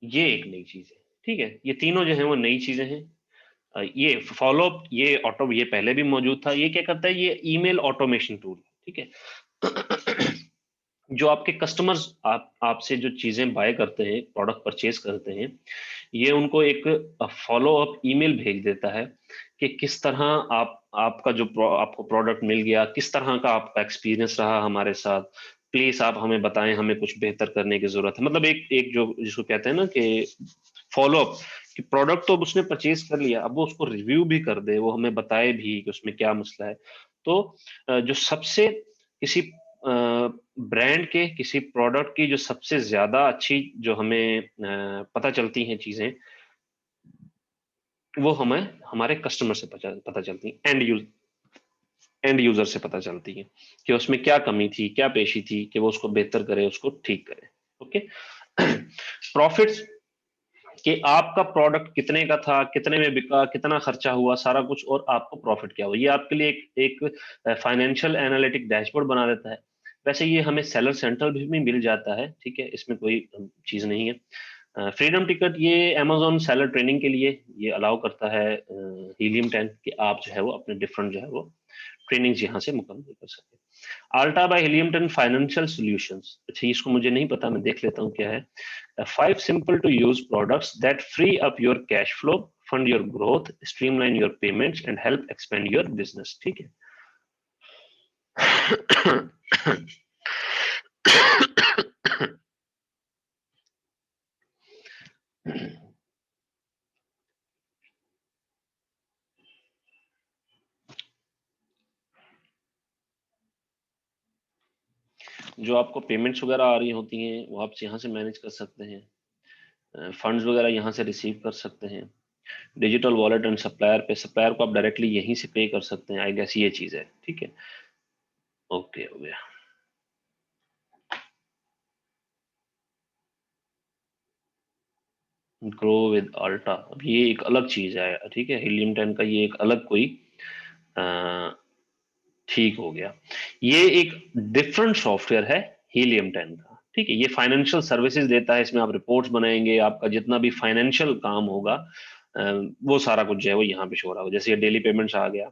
ये एक नई चीज है, ठीक है, ये तीनों जो है वो नई चीजें हैं। ये फॉलोअप, ये ऑटो, ये पहले भी मौजूद था। ये क्या करता है, ये ईमेल ऑटोमेशन टूल, ठीक है। जो आपके कस्टमर्स आपसे जो चीजें बाय करते हैं, प्रोडक्ट परचेज करते हैं, ये उनको एक फॉलो अप ईमेल भेज देता है कि किस तरह आपका जो आपको प्रोडक्ट मिल गया, किस तरह का आपका एक्सपीरियंस रहा हमारे साथ, प्लीज आप हमें बताएं, हमें कुछ बेहतर करने की जरूरत है। मतलब एक एक जो जिसको कहते हैं ना कि फॉलो अप, कि प्रोडक्ट तो उसने परचेज कर लिया, अब वो उसको रिव्यू भी कर दे, वो हमें बताए भी कि उसमें क्या मसला है। तो जो सबसे किसी ब्रांड के, किसी प्रोडक्ट की जो सबसे ज्यादा अच्छी जो हमें पता चलती हैं चीजें, वो हमें हमारे कस्टमर से पता चलती हैं, एंड यूजर से पता चलती हैं कि उसमें क्या कमी थी, क्या पेशी थी, कि वो उसको बेहतर करे, उसको ठीक करे। ओके। प्रॉफिट्स, कि आपका प्रोडक्ट कितने का था, कितने में बिका, कितना खर्चा हुआ, सारा कुछ, और आपको प्रॉफिट क्या हुआ, ये आपके लिए एक फाइनेंशियल एनालिटिक डैशबोर्ड बना देता है। वैसे ये हमें सेलर सेंट्रल भी मिल जाता है, ठीक है, इसमें कोई चीज नहीं है। फ्रीडम टिकट ये अमेजोन सेलर ट्रेनिंग के लिए ये अलाउ करता है हीलियम 10, कि आप जो है वो अपने डिफरेंट जो है वो ट्रेनिंग्स यहाँ से मुकम्मल कर सके। आल्टा बाय हीलियम 10 फाइनेंशियल सॉल्यूशंस, अच्छा इसको मुझे नहीं पता, मैं देख लेता हूँ क्या है। 5 simple to use products that free up your cash flow, fund your growth, streamline your payments and help expand your business, ठीक है। जो आपको पेमेंट्स वगैरह आ रही होती हैं वो आप यहाँ से मैनेज कर सकते हैं, फंड्स वगैरह यहाँ से रिसीव कर सकते हैं। डिजिटल वॉलेट एंड सप्लायर पे, सप्लायर को आप डायरेक्टली यहीं से पे कर सकते हैं, आई गेस ये चीज है, ठीक है। ओके हो गया। ग्रो विद अल्टा, अब ये एक अलग चीज है, ठीक है, हीलियम 10 का ये एक अलग कोई ठीक हो गया। ये एक डिफरेंट सॉफ्टवेयर है हीलियम 10 का, ठीक है। ये फाइनेंशियल सर्विसेज देता है, इसमें आप रिपोर्ट्स बनाएंगे, आपका जितना भी फाइनेंशियल काम होगा वो सारा कुछ जो है वो यहाँ पे शो रहा होगा। जैसे ये डेली पेमेंट्स आ गया,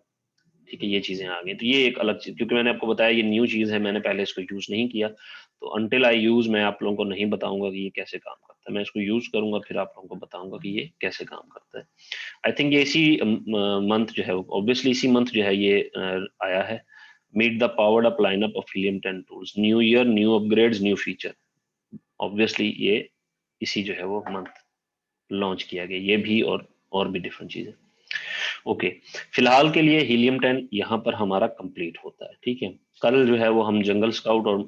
ठीक है, ये चीजें आ गई, तो ये एक अलग चीज, क्योंकि मैंने आपको बताया ये न्यू चीज है, मैंने पहले इसको यूज नहीं किया, तो अनटिल आई यूज मैं आप लोगों को नहीं बताऊंगा कि ये कैसे काम करता है। मैं इसको यूज करूंगा फिर आप लोगों को बताऊंगा कि ये कैसे काम करता है। आई थिंक ये इसी मंथ जो है, ऑब्वियसली इसी मंथ जो है ये आया है। Meet the powered up lineup of Helium 10 tools, new year new upgrades new feature, obviously ये इसी जो है वो मंथ लॉन्च किया गया, ये भी और भी डिफरेंट चीजें। ओके, फिलहाल के लिए हीलियम 10 यहाँ पर हमारा कंप्लीट होता है, ठीक है। कल जो है वो हम जंगल स्काउट और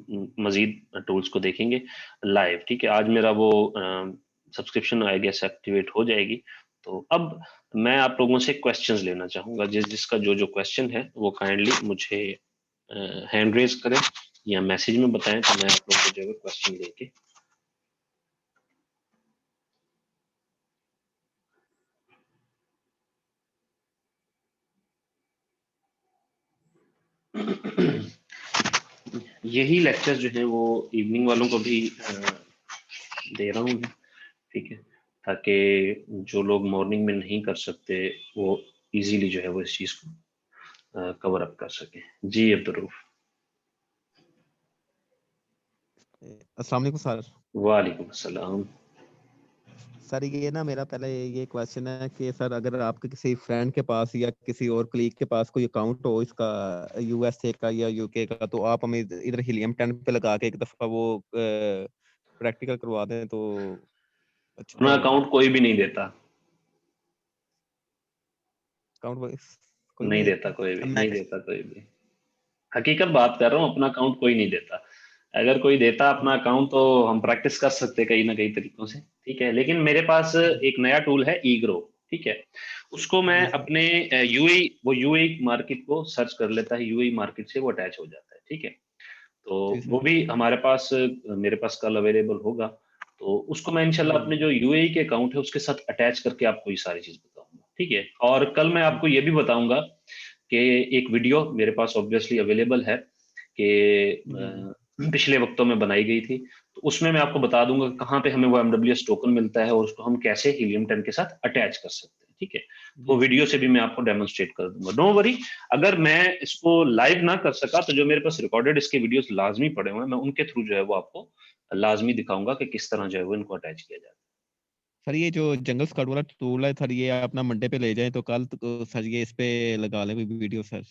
मजीद टूल्स को देखेंगे लाइव, ठीक है। आज मेरा वो सब्सक्रिप्शन आई गेस एक्टिवेट हो जाएगी। तो अब मैं आप लोगों से क्वेश्चंस लेना चाहूंगा, जिसका जो क्वेश्चन है वो काइंडली मुझे हैंड रेज करें या मैसेज में बताएं, तो मैं आप लोगों को जो है क्वेश्चन लेके यही लेक्चर जो है वो इवनिंग वालों को भी दे रहा हूँ, ठीक है, ताकि जो लोग मॉर्निंग में नहीं कर सकते वो इजीली जो है वो इस चीज को कवर अप कर सके। जी अब्दुल। अस्सलाम वालेकुम सर। वालेकुम अस्सलाम। सर ये ना मेरा पहले ये क्वेश्चन है कि सर अगर आपके किसी फ्रेंड के पास या किसी और कलीग के पास कोई अकाउंट हो इसका यूएसए का या यूके का, तो आप हमें इधर हीलियम 10 पे लगा के एक दफा वो प्रैक्टिकल करवा दें तो अच्छा अपना होगा। अकाउंट कोई भी नहीं देता, अकाउंट वाइज कोई नहीं नहीं देता, देता। कोई भी अब मैं नहीं देता, कोई भी। हकीकत बात कर रहा हूँ, अपना अकाउंट कोई नहीं देता। अगर कोई देता अपना अकाउंट तो हम प्रैक्टिस कर सकते कहीं ना कहीं तरीकों से, ठीक है। लेकिन मेरे पास एक नया टूल है ईग्रो, ठीक है। उसको मैं जी सर। अपने यूएई, वो यूएई मार्केट को सर्च कर लेता है, यूएई मार्केट से वो अटैच हो जाता है, ठीक है। तो जी वो सर। भी हमारे पास, मेरे पास कल अवेलेबल होगा। तो उसको मैं इंशाल्लाह अपने जो यूएई के अकाउंट है उसके साथ अटैच करके आपको ये सारी चीज बताऊंगा, ठीक है। और कल मैं आपको ये भी बताऊंगा कि एक वीडियो मेरे पास ऑब्वियसली अवेलेबल है कि जी जी। पिछले वक्तों में बनाई गई थी। तो उसमें मैं आपको बता दूंगा कि कहाँ पे हमें वो एमडब्ल्यूएस टोकन मिलता है और उसको हम कैसे हीलियम 10 के साथ अटैच कर सकते हैं, ठीक है। तो वो जी सर। वीडियो से भी मैं आपको डेमोन्स्ट्रेट कर दूंगा, नो वरी। अगर मैं इसको लाइव ना कर सका तो जो मेरे पास रिकॉर्डेड इसके वीडियोस लाजमी पड़े हुए हैं, मैं उनके थ्रू जो है वो आपको लाजमी दिखाऊंगा कि किस तरह जो है वो इनको अटैच किया जाता है। सर ये जो जंगल स्क्वाड वाला टूल है सर, ये अपना मंडे पे ले जाएं तो कल तो सर ये इस पे लगा लें वीडियो सर।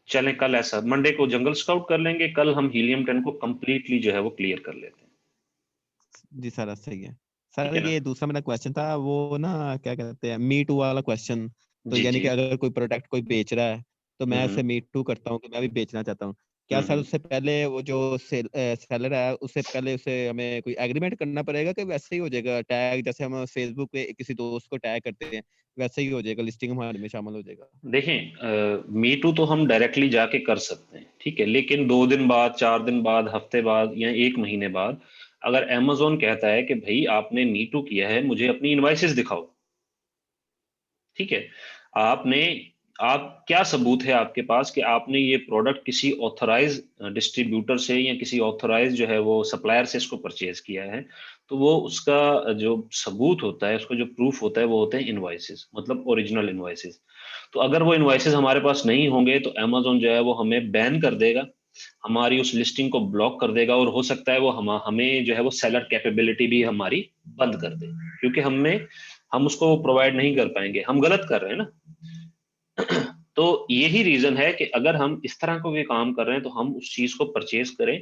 चलें, कल ऐसा मंडे को जंगल स्काउट कर लेंगे, कल हम हीलियम 10 को कंप्लीटली जो है वो क्लियर कर लेते हैं, जी सर सही है। ठीक सर है ना। ये दूसरा मेरा क्वेश्चन था वो ना, क्या कहते हैं, मी टू वाला क्वेश्चन। तो जी यानी जी। कि अगर कोई प्रोडक्ट कोई बेच रहा है तो मैं उसे मी टू करता हूँ कि मैं भी बेचना चाहता हूँ। क्या सर हम्म। उससे पहले वो जो सेलर है उससे पहले उसे हमें कोई एग्रीमेंट करना पड़ेगा कि वैसे ही हो जाएगा टैग, जैसे हम फेसबुक पे किसी दोस्त को टैग करते हैं वैसे ही हो जाएगा, लिस्टिंग हमारे में शामिल हो जाएगा। देखें, मी टू तो हम डायरेक्टली जाके कर सकते हैं, ठीक है। लेकिन 2 दिन बाद, 4 दिन बाद, हफ्ते बाद या 1 महीने बाद अगर अमेजोन कहता है कि भाई आपने मी टू किया है, मुझे अपनी इनवाइसेस दिखाओ, ठीक है। आपने, आप क्या सबूत है आपके पास कि आपने ये प्रोडक्ट किसी ऑथराइज डिस्ट्रीब्यूटर से या किसी ऑथराइज जो है वो सप्लायर से इसको परचेज किया है। तो वो उसका जो सबूत होता है, उसका जो प्रूफ होता है, वो होते हैं इनवाइसेस, मतलब ओरिजिनल इनवाइसेस। तो अगर वो इनवाइसेस हमारे पास नहीं होंगे तो अमेजोन जो है वो हमें बैन कर देगा, हमारी उस लिस्टिंग को ब्लॉक कर देगा, और हो सकता है वो हमें जो है वो सेलर कैपेबिलिटी भी हमारी बंद कर दे, क्योंकि हम उसको प्रोवाइड नहीं कर पाएंगे, हम गलत कर रहे हैं ना। तो यही रीजन है कि अगर हम इस तरह को भी काम कर रहे हैं तो हम उस चीज को परचेज करें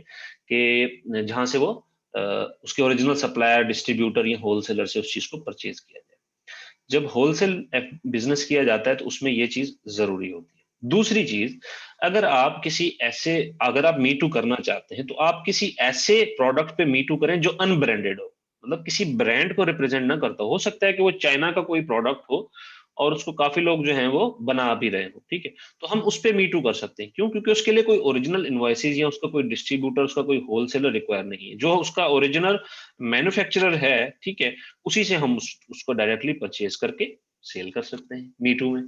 कि जहां से वो उसके ओरिजिनल सप्लायर, डिस्ट्रीब्यूटर या होलसेलर से उस चीज को परचेज किया जाए। जब होलसेल बिजनेस किया जाता है तो उसमें ये चीज जरूरी होती है। दूसरी चीज, अगर आप मी टू करना चाहते हैं तो आप किसी ऐसे प्रोडक्ट पे मी टू करें जो अनब्रांडेड हो, मतलब किसी ब्रांड को रिप्रेजेंट ना करता हो सकता है कि वो चाइना का कोई प्रोडक्ट हो और उसको काफी लोग जो हैं वो बना भी रहे हो, ठीक है। तो हम उस पे मी टू कर सकते हैं, क्यों? क्योंकि उसके लिए कोई ओरिजिनल इनवॉइसेज या उसका कोई डिस्ट्रीब्यूटर, उसका कोई होलसेलर रिक्वायर नहीं है, जो उसका ओरिजिनल मैन्युफैक्चरर है, ठीक है। उसी से हम उसको डायरेक्टली परचेज करके सेल कर सकते हैं मी टू में।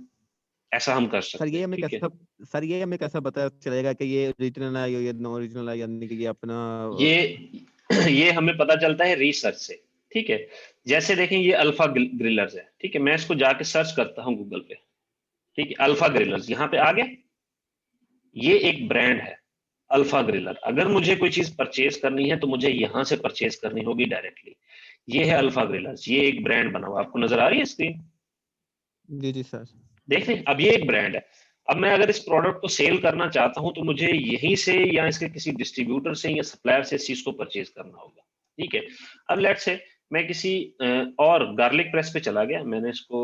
ऐसा हम कर सर सकते ये हैं, हमें ठीक है। कैसा सर ये हमें कैसा पता चलेगा कि ये ओरिजिनल है या ये नॉन ओरिजिनल है, यानी कि ये अपना ये ये हमें पता चलता है रिसर्च से, ठीक है। जैसे देखें ये अल्फा ग्रिलर्स है, ठीक है। मैं इसको जाके सर्च करता हूँ गूगल पे, ठीक है। अल्फा ग्रिलर्स यहाँ पे आ गया, ये एक ब्रांड है अल्फा ग्रिलर। अगर मुझे कोई चीज परचेज करनी है तो मुझे यहां से परचेज करनी होगी डायरेक्टली। ये है अल्फा ग्रिलर्स, ये एक ब्रांड बना हुआ, आपको नजर आ रही है स्क्रीन? जी जी सर। देखें, अब ये एक ब्रांड है। अब मैं अगर इस प्रोडक्ट को सेल करना चाहता हूं तो मुझे यहीं से या इसके किसी डिस्ट्रीब्यूटर से या सप्लायर से इस चीज को परचेज करना होगा, ठीक है। अब लेट्स से मैं किसी और गार्लिक प्रेस पे चला गया, मैंने इसको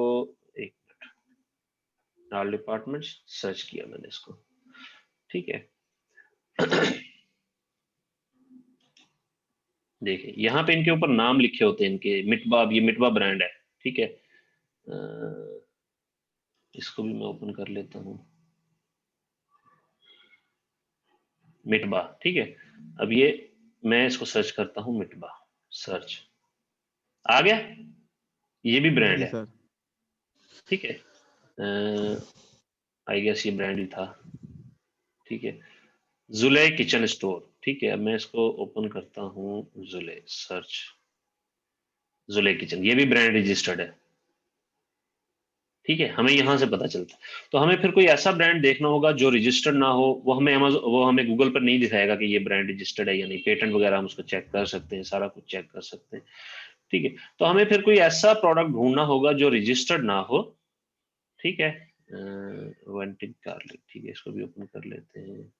एक ऑल डिपार्टमेंट सर्च किया मैंने इसको, ठीक है। देखिए यहाँ पे इनके ऊपर नाम लिखे होते हैं इनके, मिटबा, ये मिटबा ब्रांड है, ठीक है। इसको भी मैं ओपन कर लेता हूँ, मिटबा, ठीक है। अब ये मैं इसको सर्च करता हूँ, मिटबा सर्च आ गया, ये भी ब्रांड जी है, सर। ठीक है। आई गेस ये ब्रांड ही था, ठीक है, जुले किचन स्टोर। ठीक है, अब मैं इसको ओपन करता हूँ, जुले सर्च, जुले किचन, ये भी ब्रांड रजिस्टर्ड है। ठीक है, हमें यहां से पता चलता है। तो हमें फिर कोई ऐसा ब्रांड देखना होगा जो रजिस्टर्ड ना हो, वो हमें गूगल पर नहीं दिखाएगा कि ये ब्रांड रजिस्टर्ड है या नहीं। पेटेंट वगैरह हम उसको चेक कर सकते हैं, सारा कुछ चेक कर सकते हैं। ठीक है, तो हमें फिर कोई ऐसा प्रोडक्ट ढूंढना होगा जो रजिस्टर्ड ना हो। ठीक है, वेंटिंग गार्लिक, ठीक है, इसको भी ओपन कर लेते हैं।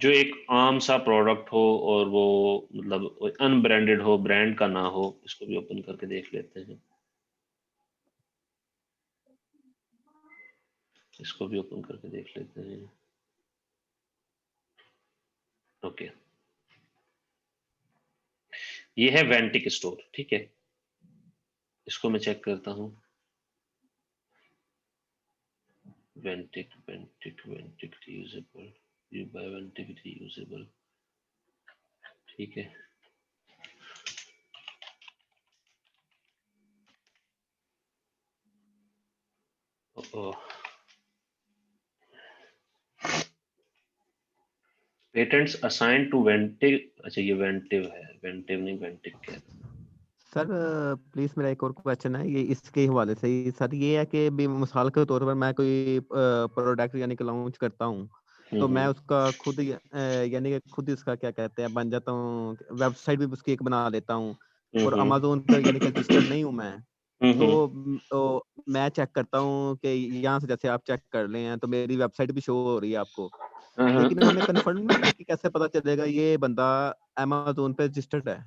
जो एक आम सा प्रोडक्ट हो और वो मतलब अनब्रांडेड हो, ब्रांड का ना हो, इसको भी ओपन करके देख लेते हैं। इसको भी ओपन करके देख लेते हैं। ओके, ये है वेंटिक स्टोर। ठीक है, इसको मैं चेक करता हूँ। वेंटिक वेंटिक वेंटिक रीयूजेबल, यू बाय वेंटिक रीयूजेबल। ठीक है, पेटेंट्स असाइन टू वेंटिक। अच्छा, ये वेंटिव है, वेंटिव नहीं, वेंटिक क्या है। सर प्लीज मेरा एक और क्वेश्चन है ये इसके हवाले से ही सर, ये है कि भी मिसाल के तौर पर मैं कोई प्रोडक्ट यानी कि लॉन्च करता हूँ, तो मैं उसका खुद यानी कि खुद इसका क्या कहते हैं बन जाता हूँ, वेबसाइट भी उसकी एक बना लेता हूँ और अमेज़न पर यानी कि रजिस्टर्ड नहीं हूँ मैं, तो मैं चेक करता हूँ कि यहाँ से जैसे आप चेक कर ले हैं तो मेरी वेबसाइट भी शो हो रही है आपको, लेकिन हमें कंफर्म नहीं है कि कैसे पता चलेगा ये बंदा अमेज़न पे रजिस्टर्ड है।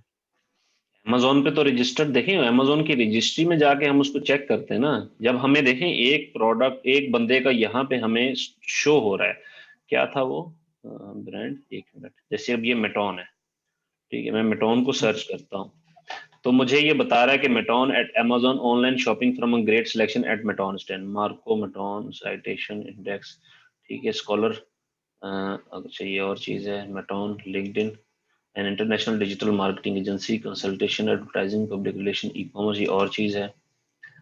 अमेजोन पे तो रजिस्टर्ड देखें, अमेजोन की रजिस्ट्री में जाके हम उसको चेक करते हैं ना। जब हमें देखें एक प्रोडक्ट एक बंदे का यहाँ पे हमें शो हो रहा है, क्या था वो ब्रांड, एक मिनट, जैसे अब ये मेटॉन है। ठीक है, मैं मेटॉन को सर्च करता हूँ, तो मुझे ये बता रहा है कि Meton at Amazon online shopping from a great selection at Meton stand, Marco Meton citation index. ठीक है, स्कॉलर, अच्छा ये और चीज है, Meton LinkedIn an international digital marketing agency, consultation, advertising, public relation, e commerce, ये और चीज है।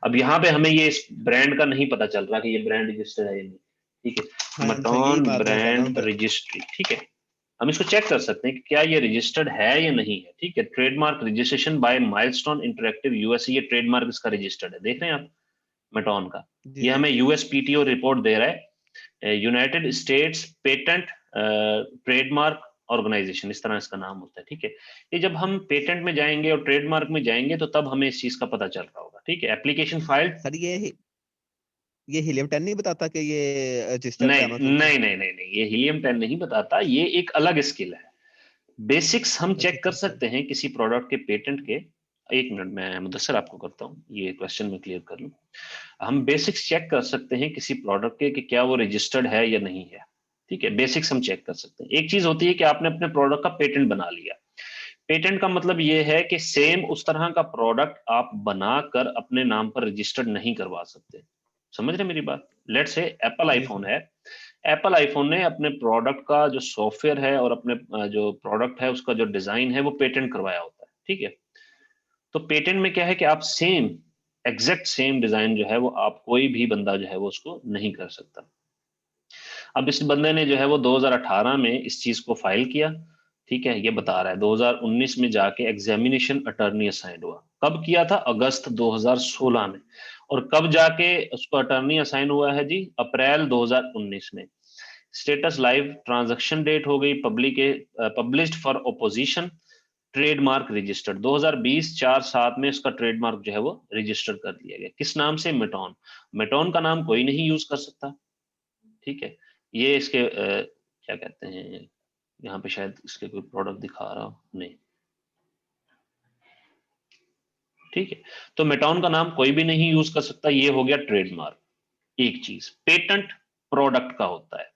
अब यहाँ पे हमें ये इस ब्रांड का नहीं पता चल रहा कि ये ब्रांड रजिस्टर्ड है या नहीं। ठीक है, हाँ सर यही मटॉन बात मैं कह रहा ब्रांड हूँ रजिस्ट्री। ठीक है, हम इसको चेक कर सकते हैं कि क्या ये रजिस्टर्ड है या नहीं है। ठीक है, trademark registration bye milestone interactive USA, ये ट्रेडमार्क इसका रजिस्टर्ड है, देख रहे हैं आप मेटॉन का। जी ये जी हमें यूएसपीटीओ रिपोर्ट दे रहा है, United States patent trademark organization, इस तरह इसका नाम होता है। ठीक है, ये जब हम पेटेंट में जाएंगे और ट्रेडमार्क में जाएंगे तो तब हमें इस चीज का पता चल रहा होगा। ठीक है, एप्लीकेशन फाइल्ड। सर ये हीलियम 10 नहीं बताता कि ये रजिस्टर्ड नहीं है अमेज़न पे। नहीं नहीं नहीं नहीं, ये हीलियम 10 नहीं बताता, ये एक अलग स्किल है। बेसिक्स हम अच्छा चेक कर अच्छा अच्छा सकते हैं किसी प्रोडक्ट के पेटेंट के। एक मिनट, मैं मुदस्सर आपको करता हूँ, ये क्वेश्चन में क्लियर कर लूँ। हम बेसिक्स चेक कर सकते हैं किसी प्रोडक्ट के कि क्या वो रजिस्टर्ड है या नहीं है। ठीक है, बेसिक्स हम चेक कर सकते हैं। एक चीज होती है कि आपने अपने प्रोडक्ट का पेटेंट बना लिया। पेटेंट का मतलब ये है कि सेम उस तरह का प्रोडक्ट आप बनाकर अपने नाम पर रजिस्टर्ड नहीं करवा सकते। समझ रहे मेरी बात? लेट से एप्पल जी आईफोन सर है, एप्पल आईफोन ने अपने प्रोडक्ट का जो सॉफ्टवेयर है और अपने जो प्रोडक्ट है उसका जो डिजाइन है वो पेटेंट करवाया होता है। ठीक है, तो पेटेंट में क्या है कि आप सेम एग्जैक्ट सेम डिजाइन जो है वो आप कोई भी बंदा जो है वो उसको नहीं कर सकता। अब इस बंदे ने जो है वो 2018 में इस चीज को फाइल किया। ठीक है, ये बता रहा है 2019 में जाके एग्जामिनेशन अटर्नी असाइन हुआ। कब किया था? अगस्त 2016 में। और कब जाके उसको अटर्नी असाइन हुआ है जी? अप्रैल 2019 में। स्टेटस लाइव, ट्रांजैक्शन डेट हो गई public published for opposition, trademark registered 2020 4/7 में इसका ट्रेडमार्क जो है वो रजिस्टर कर दिया गया। किस नाम से? मेटॉन। मेटॉन का नाम कोई नहीं यूज कर सकता। ठीक है, ये इसके क्या कहते हैं, यहाँ पे शायद इसके कोई प्रोडक्ट दिखा रहा हो, नहीं। ठीक है, तो मेटॉन का नाम कोई भी नहीं यूज कर सकता, ये हो गया ट्रेडमार्क। एक चीज, पेटेंट प्रोडक्ट का होता है,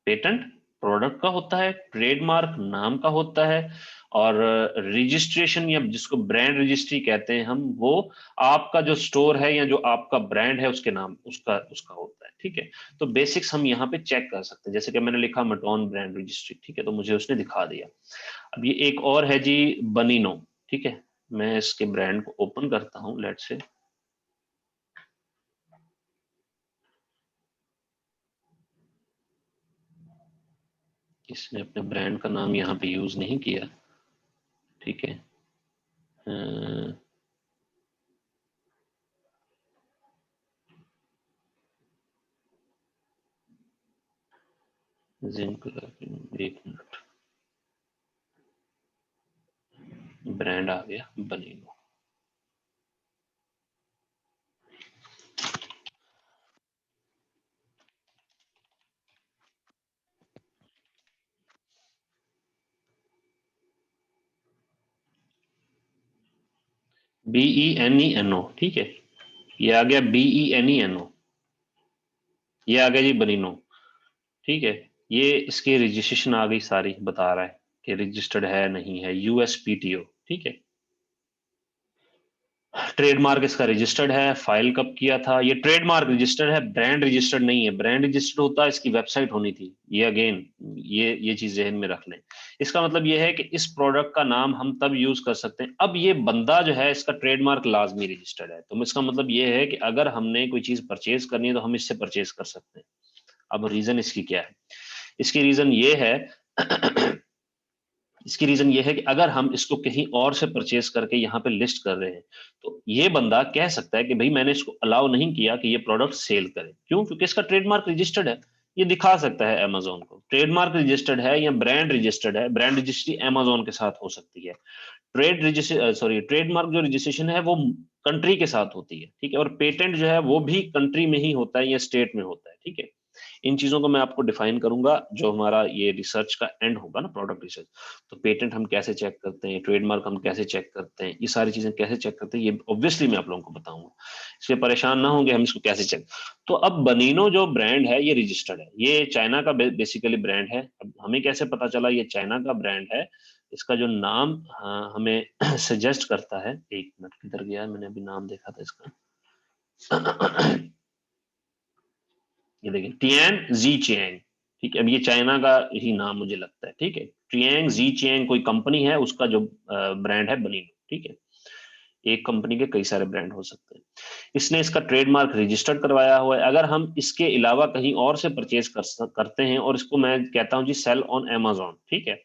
पेटेंट प्रोडक्ट का होता है, ट्रेडमार्क नाम का होता है, और रजिस्ट्रेशन या जिसको ब्रांड रजिस्ट्री कहते हैं हम, वो आपका जो स्टोर है या जो आपका ब्रांड है उसके नाम उसका उसका होता है। ठीक है, तो बेसिक्स हम यहाँ पे चेक कर सकते हैं, जैसे कि मैंने लिखा मटॉन ब्रांड रजिस्ट्री। ठीक है, तो मुझे उसने दिखा दिया। अब ये एक और है जी, बनीनो। ठीक है, मैं इसके ब्रांड को ओपन करता हूँ, लेट से। इसने अपने ब्रांड का नाम यहाँ पे यूज नहीं किया, ठीक है। जिंक, एक मिनट, ब्रांड आ गया बनीनो। BENENO, ठीक है, ये आ गया BENENO, ये आ गया जी बनीनो, ठीक है। ये इसकी रजिस्ट्रेशन आ गई सारी, बता रहा है कि रजिस्टर्ड है नहीं है, USPTO, ठीक है। ट्रेडमार्क इसका रजिस्टर्ड है, फाइल कब किया था, ये ट्रेडमार्क रजिस्टर्ड है, ब्रांड रजिस्टर्ड नहीं है। ब्रांड रजिस्टर्ड होता इसकी वेबसाइट होनी थी, ये अगेन ये चीज जहन में रख लें। इसका मतलब ये है कि इस प्रोडक्ट का नाम हम तब यूज कर सकते हैं, अब ये बंदा जो है इसका ट्रेडमार्क लाजमी रजिस्टर्ड है। तो इसका मतलब ये है कि अगर हमने कोई चीज परचेज करनी है तो हम इससे परचेज कर सकते हैं। अब रीजन इसकी क्या है, इसकी रीजन ये है इसकी रीजन ये है कि अगर हम इसको कहीं और से परचेज करके यहाँ पे लिस्ट कर रहे हैं, तो ये बंदा कह सकता है कि भाई मैंने इसको अलाउ नहीं किया कि ये प्रोडक्ट सेल करे। क्यों? क्योंकि इसका ट्रेडमार्क रजिस्टर्ड है, ये दिखा सकता है अमेजोन को। ट्रेडमार्क रजिस्टर्ड है या ब्रांड रजिस्टर्ड है, ब्रांड रजिस्ट्री अमेजोन के साथ हो सकती है। ट्रेडमार्क जो रजिस्ट्रेशन है वो कंट्री के साथ होती है, ठीक है। और पेटेंट जो है वो भी कंट्री में ही होता है या स्टेट में होता है, ठीक है। इन चीजों को मैं आपको डिफाइन करूंगा जो हमारा ये रिसर्च का एंड होगा ना, प्रोडक्ट रिसर्च। तो पेटेंट हम कैसे चेक करते हैं, ट्रेडमार्क हम कैसे चेक करते हैं, ये सारी चीजें कैसे चेक करते हैं, ये ऑब्वियसली मैं आप लोगों को बताऊंगा, इसलिए परेशान ना होंगे हम इसको कैसे चेक। तो अब बनीनो जो ब्रांड है ये रजिस्टर्ड है, ये चाइना का बेसिकली ब्रांड है। अब हमें कैसे पता चला ये चाइना का ब्रांड है? इसका जो नाम हमें सजेस्ट करता है, एक मिनट किधर गया, मैंने अभी नाम देखा था इसका ये देखिए, टियान जी चियांग, ठीक है। अब ये चाइना का ही नाम मुझे लगता है, ठीक है। टियांग जी चियांग कोई कंपनी है, उसका जो ब्रांड है बनीनो, ठीक है। एक कंपनी के कई सारे ब्रांड हो सकते हैं। इसने इसका ट्रेडमार्क रजिस्टर्ड करवाया हुआ है। अगर हम इसके अलावा कहीं और से परचेज करते हैं और इसको मैं कहता हूं जी सेल ऑन अमेजोन, ठीक है,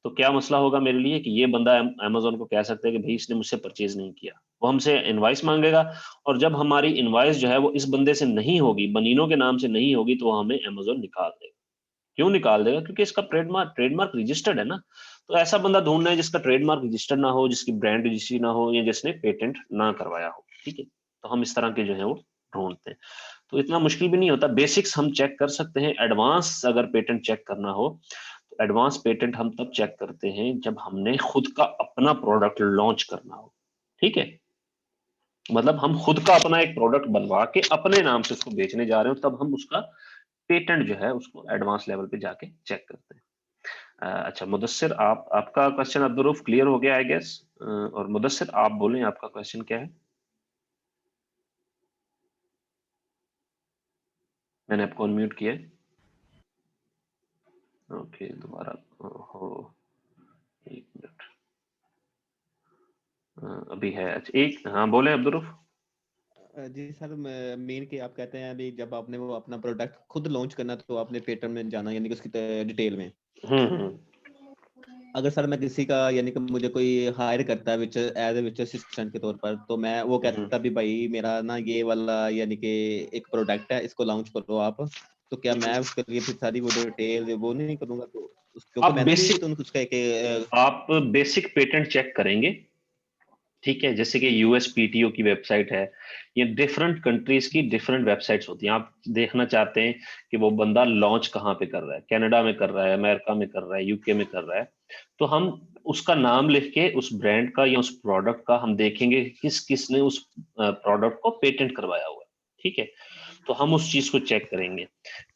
तो क्या मसला होगा मेरे लिए कि ये बंदा अमेजोन को कह सकता है कि भाई इसने मुझसे परचेज नहीं किया, वो हमसे इनवाइस मांगेगा। और जब हमारी इनवाइस जो है वो इस बंदे से नहीं होगी, बनीनो के नाम से नहीं होगी, तो वो हमें अमेजोन निकाल देगा। क्यों निकाल देगा? क्योंकि इसका ट्रेडमार्क रजिस्टर्ड है ना। तो ऐसा बंदा ढूंढना है जिसका ट्रेडमार्क रजिस्टर्ड ना हो, जिसकी ब्रांड रजिस्ट्री ना हो, या जिसने पेटेंट ना करवाया हो, ठीक है। तो हम इस तरह के जो है वो ढूंढते हैं। तो इतना मुश्किल भी नहीं होता, बेसिक्स हम चेक कर सकते हैं। एडवांस अगर पेटेंट चेक करना हो तो एडवांस पेटेंट हम तब चेक करते हैं जब हमने खुद का अपना प्रोडक्ट लॉन्च करना हो, ठीक है। मतलब हम खुद का अपना एक प्रोडक्ट बनवा के अपने नाम से उसको बेचने जा रहे हो, तब हम उसका पेटेंट जो है उसको एडवांस लेवल पे जाके चेक करते हैं। अच्छा मुदस्सिर, आप आपका क्वेश्चन अब्दुल रऊफ क्लियर हो गया आई गेस। और मुदस्सिर आप बोलें आपका क्वेश्चन क्या है। मैंने आपको अनम्यूट किया है। ओके दोबारा हो, एक मिनट, अभी है। अच्छा एक, हाँ बोले अब्दुल रऊफ। जी सर, मेन के आप कहते हैं अभी जब आपने वो अपना प्रोडक्ट खुद लॉन्च करना तो आपने पेटेंट में जाना, यानी कि उसकी डिटेल में। हम्म। अगर सर मैं किसी का, यानी कि मुझे कोई हायर करता है विच एज ए विच असिस्टेंट के तौर पर, तो मैं वो हम्म। कहता भी भाई मेरा ना ये वाला यानी कि एक प्रोडक्ट है, इसको लॉन्च करो आप, तो क्या मैं उसके लिए फिर सारी वो डिटेल वो नहीं करूंगा? तो क्योंकि आप मैंने भी तो उसका एक आप बेसिक पेटेंट चेक करेंगे, ठीक है। जैसे कि USPTO की वेबसाइट है, ये डिफरेंट कंट्रीज की डिफरेंट वेबसाइट्स होती हैं। आप देखना चाहते हैं कि वो बंदा लॉन्च कहाँ पे कर रहा है, कनाडा में कर रहा है, अमेरिका में कर रहा है, UK में कर रहा है, तो हम उसका नाम लिख के उस ब्रांड का या उस प्रोडक्ट का हम देखेंगे किस किसने उस प्रोडक्ट को पेटेंट करवाया हुआ है, ठीक है। तो हम उस चीज को चेक करेंगे।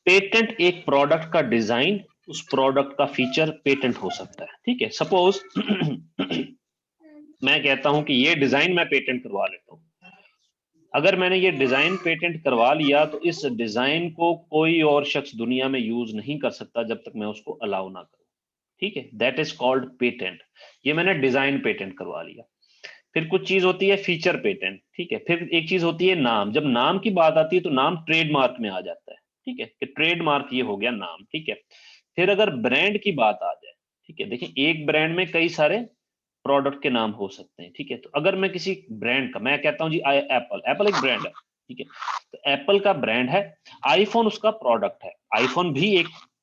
पेटेंट एक प्रोडक्ट का डिजाइन, उस प्रोडक्ट का फीचर पेटेंट हो सकता है, ठीक है। सपोज मैं कहता हूं कि ये डिजाइन मैं पेटेंट करवा लेता हूं। अगर मैंने ये डिजाइन पेटेंट करवा लिया तो इस डिजाइन को कोई और शख्स दुनिया में यूज नहीं कर सकता जब तक मैं उसको अलाउ ना करूं, ठीक है। That is called patent. ये मैंने डिजाइन पेटेंट करवा लिया। फिर कुछ चीज होती है फीचर पेटेंट, ठीक है। फिर एक चीज होती है नाम। जब नाम की बात आती है तो नाम ट्रेडमार्क में आ जाता है, ठीक है, कि ट्रेडमार्क ये हो गया नाम, ठीक है। फिर अगर ब्रांड की बात आ जाए, ठीक है, देखिए एक ब्रांड में कई सारे प्रोडक्ट के नाम हो सकते हैं, ठीक है। तो अगर मैं किसी ब्रांड का, मैं कहता हूं जी एप्पल, एप्पल एक ब्रांड है, ठीक है, तो एप्पल का ब्रांड है, आईफोन उसका प्रोडक्ट है। आईफोन भी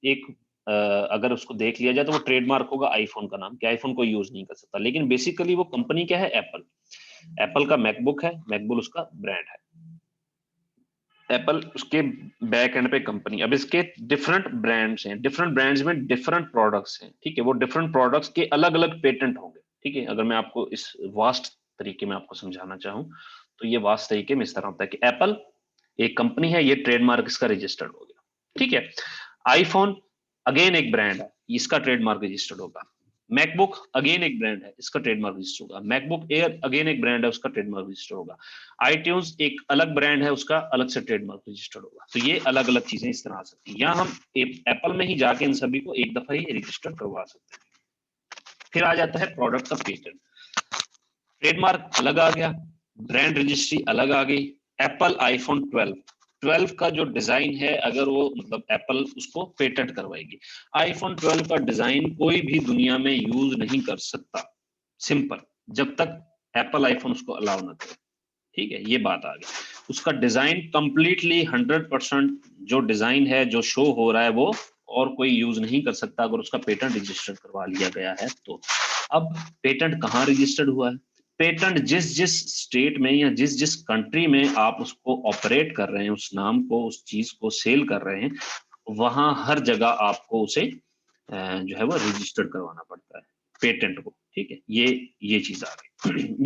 एक अगर उसको देख लिया जाए तो वो ट्रेडमार्क होगा आईफोन का नाम, कि आईफोन कोई यूज नहीं कर सकता, लेकिन बेसिकली वो कंपनी क्या है, एप्पल। एप्पल का मैकबुक है, मैकबुक उसका ब्रांड है, एप्पल उसके बैक एंड पे कंपनी। अब इसके डिफरेंट ब्रांड्स हैं, डिफरेंट ब्रांड्स में डिफरेंट प्रोडक्ट्स हैं, ठीक है, वो डिफरेंट प्रोडक्ट्स के अलग अलग पेटेंट होंगे, ठीक है। अगर मैं आपको इस वास्ट तरीके में आपको समझाना चाहूं तो ये वास्ट तरीके में इस तरह होता है कि एप्पल एक कंपनी है, ये ट्रेडमार्क इसका रजिस्टर्ड हो गया, ठीक है। आईफोन अगेन एक ब्रांड है, इसका ट्रेडमार्क रजिस्टर्ड होगा। मैकबुक अगेन एक ब्रांड है, इसका ट्रेडमार्क रजिस्टर होगा। मैकबुक एयर अगेन एक ब्रांड है, उसका ट्रेडमार्क रजिस्टर होगा। आईट्यून्स एक अलग ब्रांड है, उसका अलग से ट्रेडमार्क रजिस्टर्ड होगा। तो ये अलग अलग चीजें इस तरह आ सकती हैं, या हम एप्पल में ही जाके इन सभी को एक दफा ही रजिस्टर करवा सकते हैं। फिर आ जाता है प्रोडक्ट का पेटेंट, ट्रेडमार्क अलग आ गया, ब्रांड रजिस्ट्री अलग आ गई। एप्पल आईफोन 12 का जो डिजाइन है, अगर वो मतलब एप्पल उसको पेटेंट करवाएगी, आईफोन 12 का डिजाइन कोई भी दुनिया में यूज नहीं कर सकता, सिंपल, जब तक एप्पल आईफोन उसको अलाउ ना करे, ठीक है। ये बात आ गई, उसका डिजाइन कंप्लीटली 100% जो डिजाइन है, जो शो हो रहा है, वो और कोई यूज नहीं कर सकता अगर उसका पेटेंट रजिस्टर करवा लिया गया है तो। अब पेटेंट कहाँ रजिस्टर्ड हुआ है, पेटेंट जिस जिस स्टेट में या जिस जिस कंट्री में आप उसको ऑपरेट कर रहे हैं, उस नाम को, उस चीज को सेल कर रहे हैं, वहां हर जगह आपको उसे जो है वो रजिस्टर्ड करवाना पड़ता है, पेटेंट को, ठीक है। ये चीज आ गई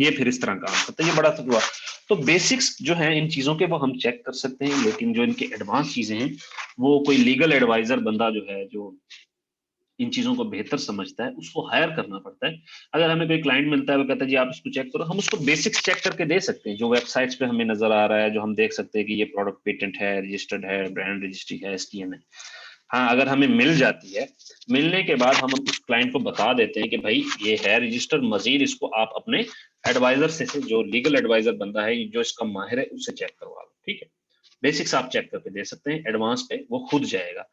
ये फिर इस तरह काम करता है, ये बड़ा सा हुआ। तो बेसिक्स जो है इन चीजों के वो हम चेक कर सकते हैं, लेकिन जो इनके एडवांस चीजें हैं वो कोई लीगल एडवाइजर बंदा जो है, जो इन चीजों को बेहतर समझता है, उसको हायर करना पड़ता है। अगर हमें कोई क्लाइंट मिलता है, वो कहता है जी आप इसको चेक करो, हम उसको बेसिक्स चेक करके दे सकते हैं, जो वेबसाइट्स पे हमें नजर आ रहा है, जो हम देख सकते हैं कि ये प्रोडक्ट पेटेंट है, रजिस्टर्ड है, ब्रांड रजिस्ट्री है, एसटीएम है। हाँ, अगर हमें मिल जाती है, मिलने के बाद हम उस क्लाइंट को बता देते हैं कि भाई ये है रजिस्टर, मजीद इसको आप अपने एडवाइजर से, जो लीगल एडवाइजर बंदा है, जो इसका माहिर है, उससे चेक करवा लो, ठीक है। बेसिक्स आप चेक करके दे सकते हैं, एडवांस पे वो खुद जाएगा,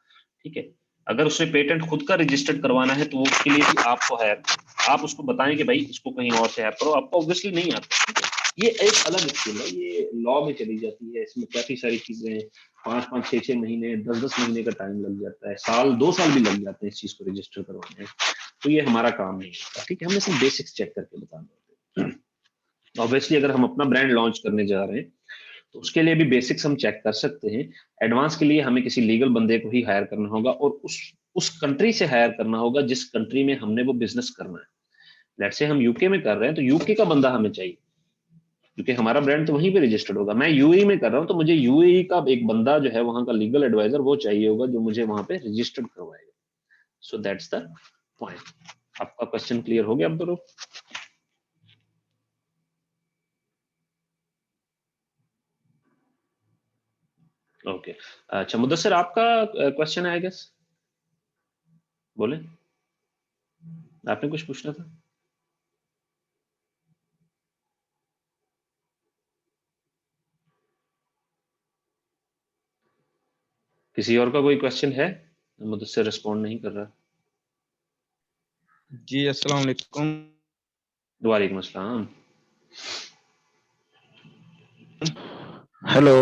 ठीक है। अगर उसे पेटेंट खुद का रजिस्टर्ड करवाना है तो वो उसके लिए भी आपको है, आप उसको बताएं कि भाई इसको कहीं और से हैक करो, आपको ऑब्वियसली नहीं आता, ठीक है। ये एक अलग स्किल है, ये लॉ में चली जाती है, इसमें काफी सारी चीजें, 5-5 6-6 महीने, 10-10 महीने का टाइम लग जाता है, साल 2 साल भी लग जाते हैं इस चीज को रजिस्टर करवाने में। तो ये हमारा काम नहीं होता, ठीक है, हमें सिर्फ बेसिक्स चेक करके बताना होता है। ऑब्वियसली अगर हम अपना ब्रांड लॉन्च करने जा रहे हैं तो उसके लिए भी बेसिक्स हम चेक कर सकते हैं। एडवांस के लिए हमें किसी लीगल बंदे को ही हायर करना होगा, और उस कंट्री से हायर करना होगा जिस कंट्री में हमने वो बिजनेस करना है। लेट्स से हम यूके में कर रहे हैं तो यूके का बंदा हमें चाहिए, क्योंकि हमारा ब्रांड तो वहीं पे रजिस्टर्ड होगा। मैं यूएई में कर रहा हूँ तो मुझे यूएई का एक बंदा जो है, वहां का लीगल एडवाइजर, वो चाहिए होगा जो मुझे वहां पे रजिस्टर्ड करवाएगा। So that's the point. आपका क्वेश्चन क्लियर हो गया अब दोनों? ओके, अच्छा मुदस्सिर आपका क्वेश्चन है आई गेस, बोले, आपने कुछ पूछना था? किसी और का कोई क्वेश्चन है? मुदस्सिर रिस्पॉन्ड नहीं कर रहा। जी अस्सलाम वालेकुम। वालेकुम अस्सलाम। हेलो।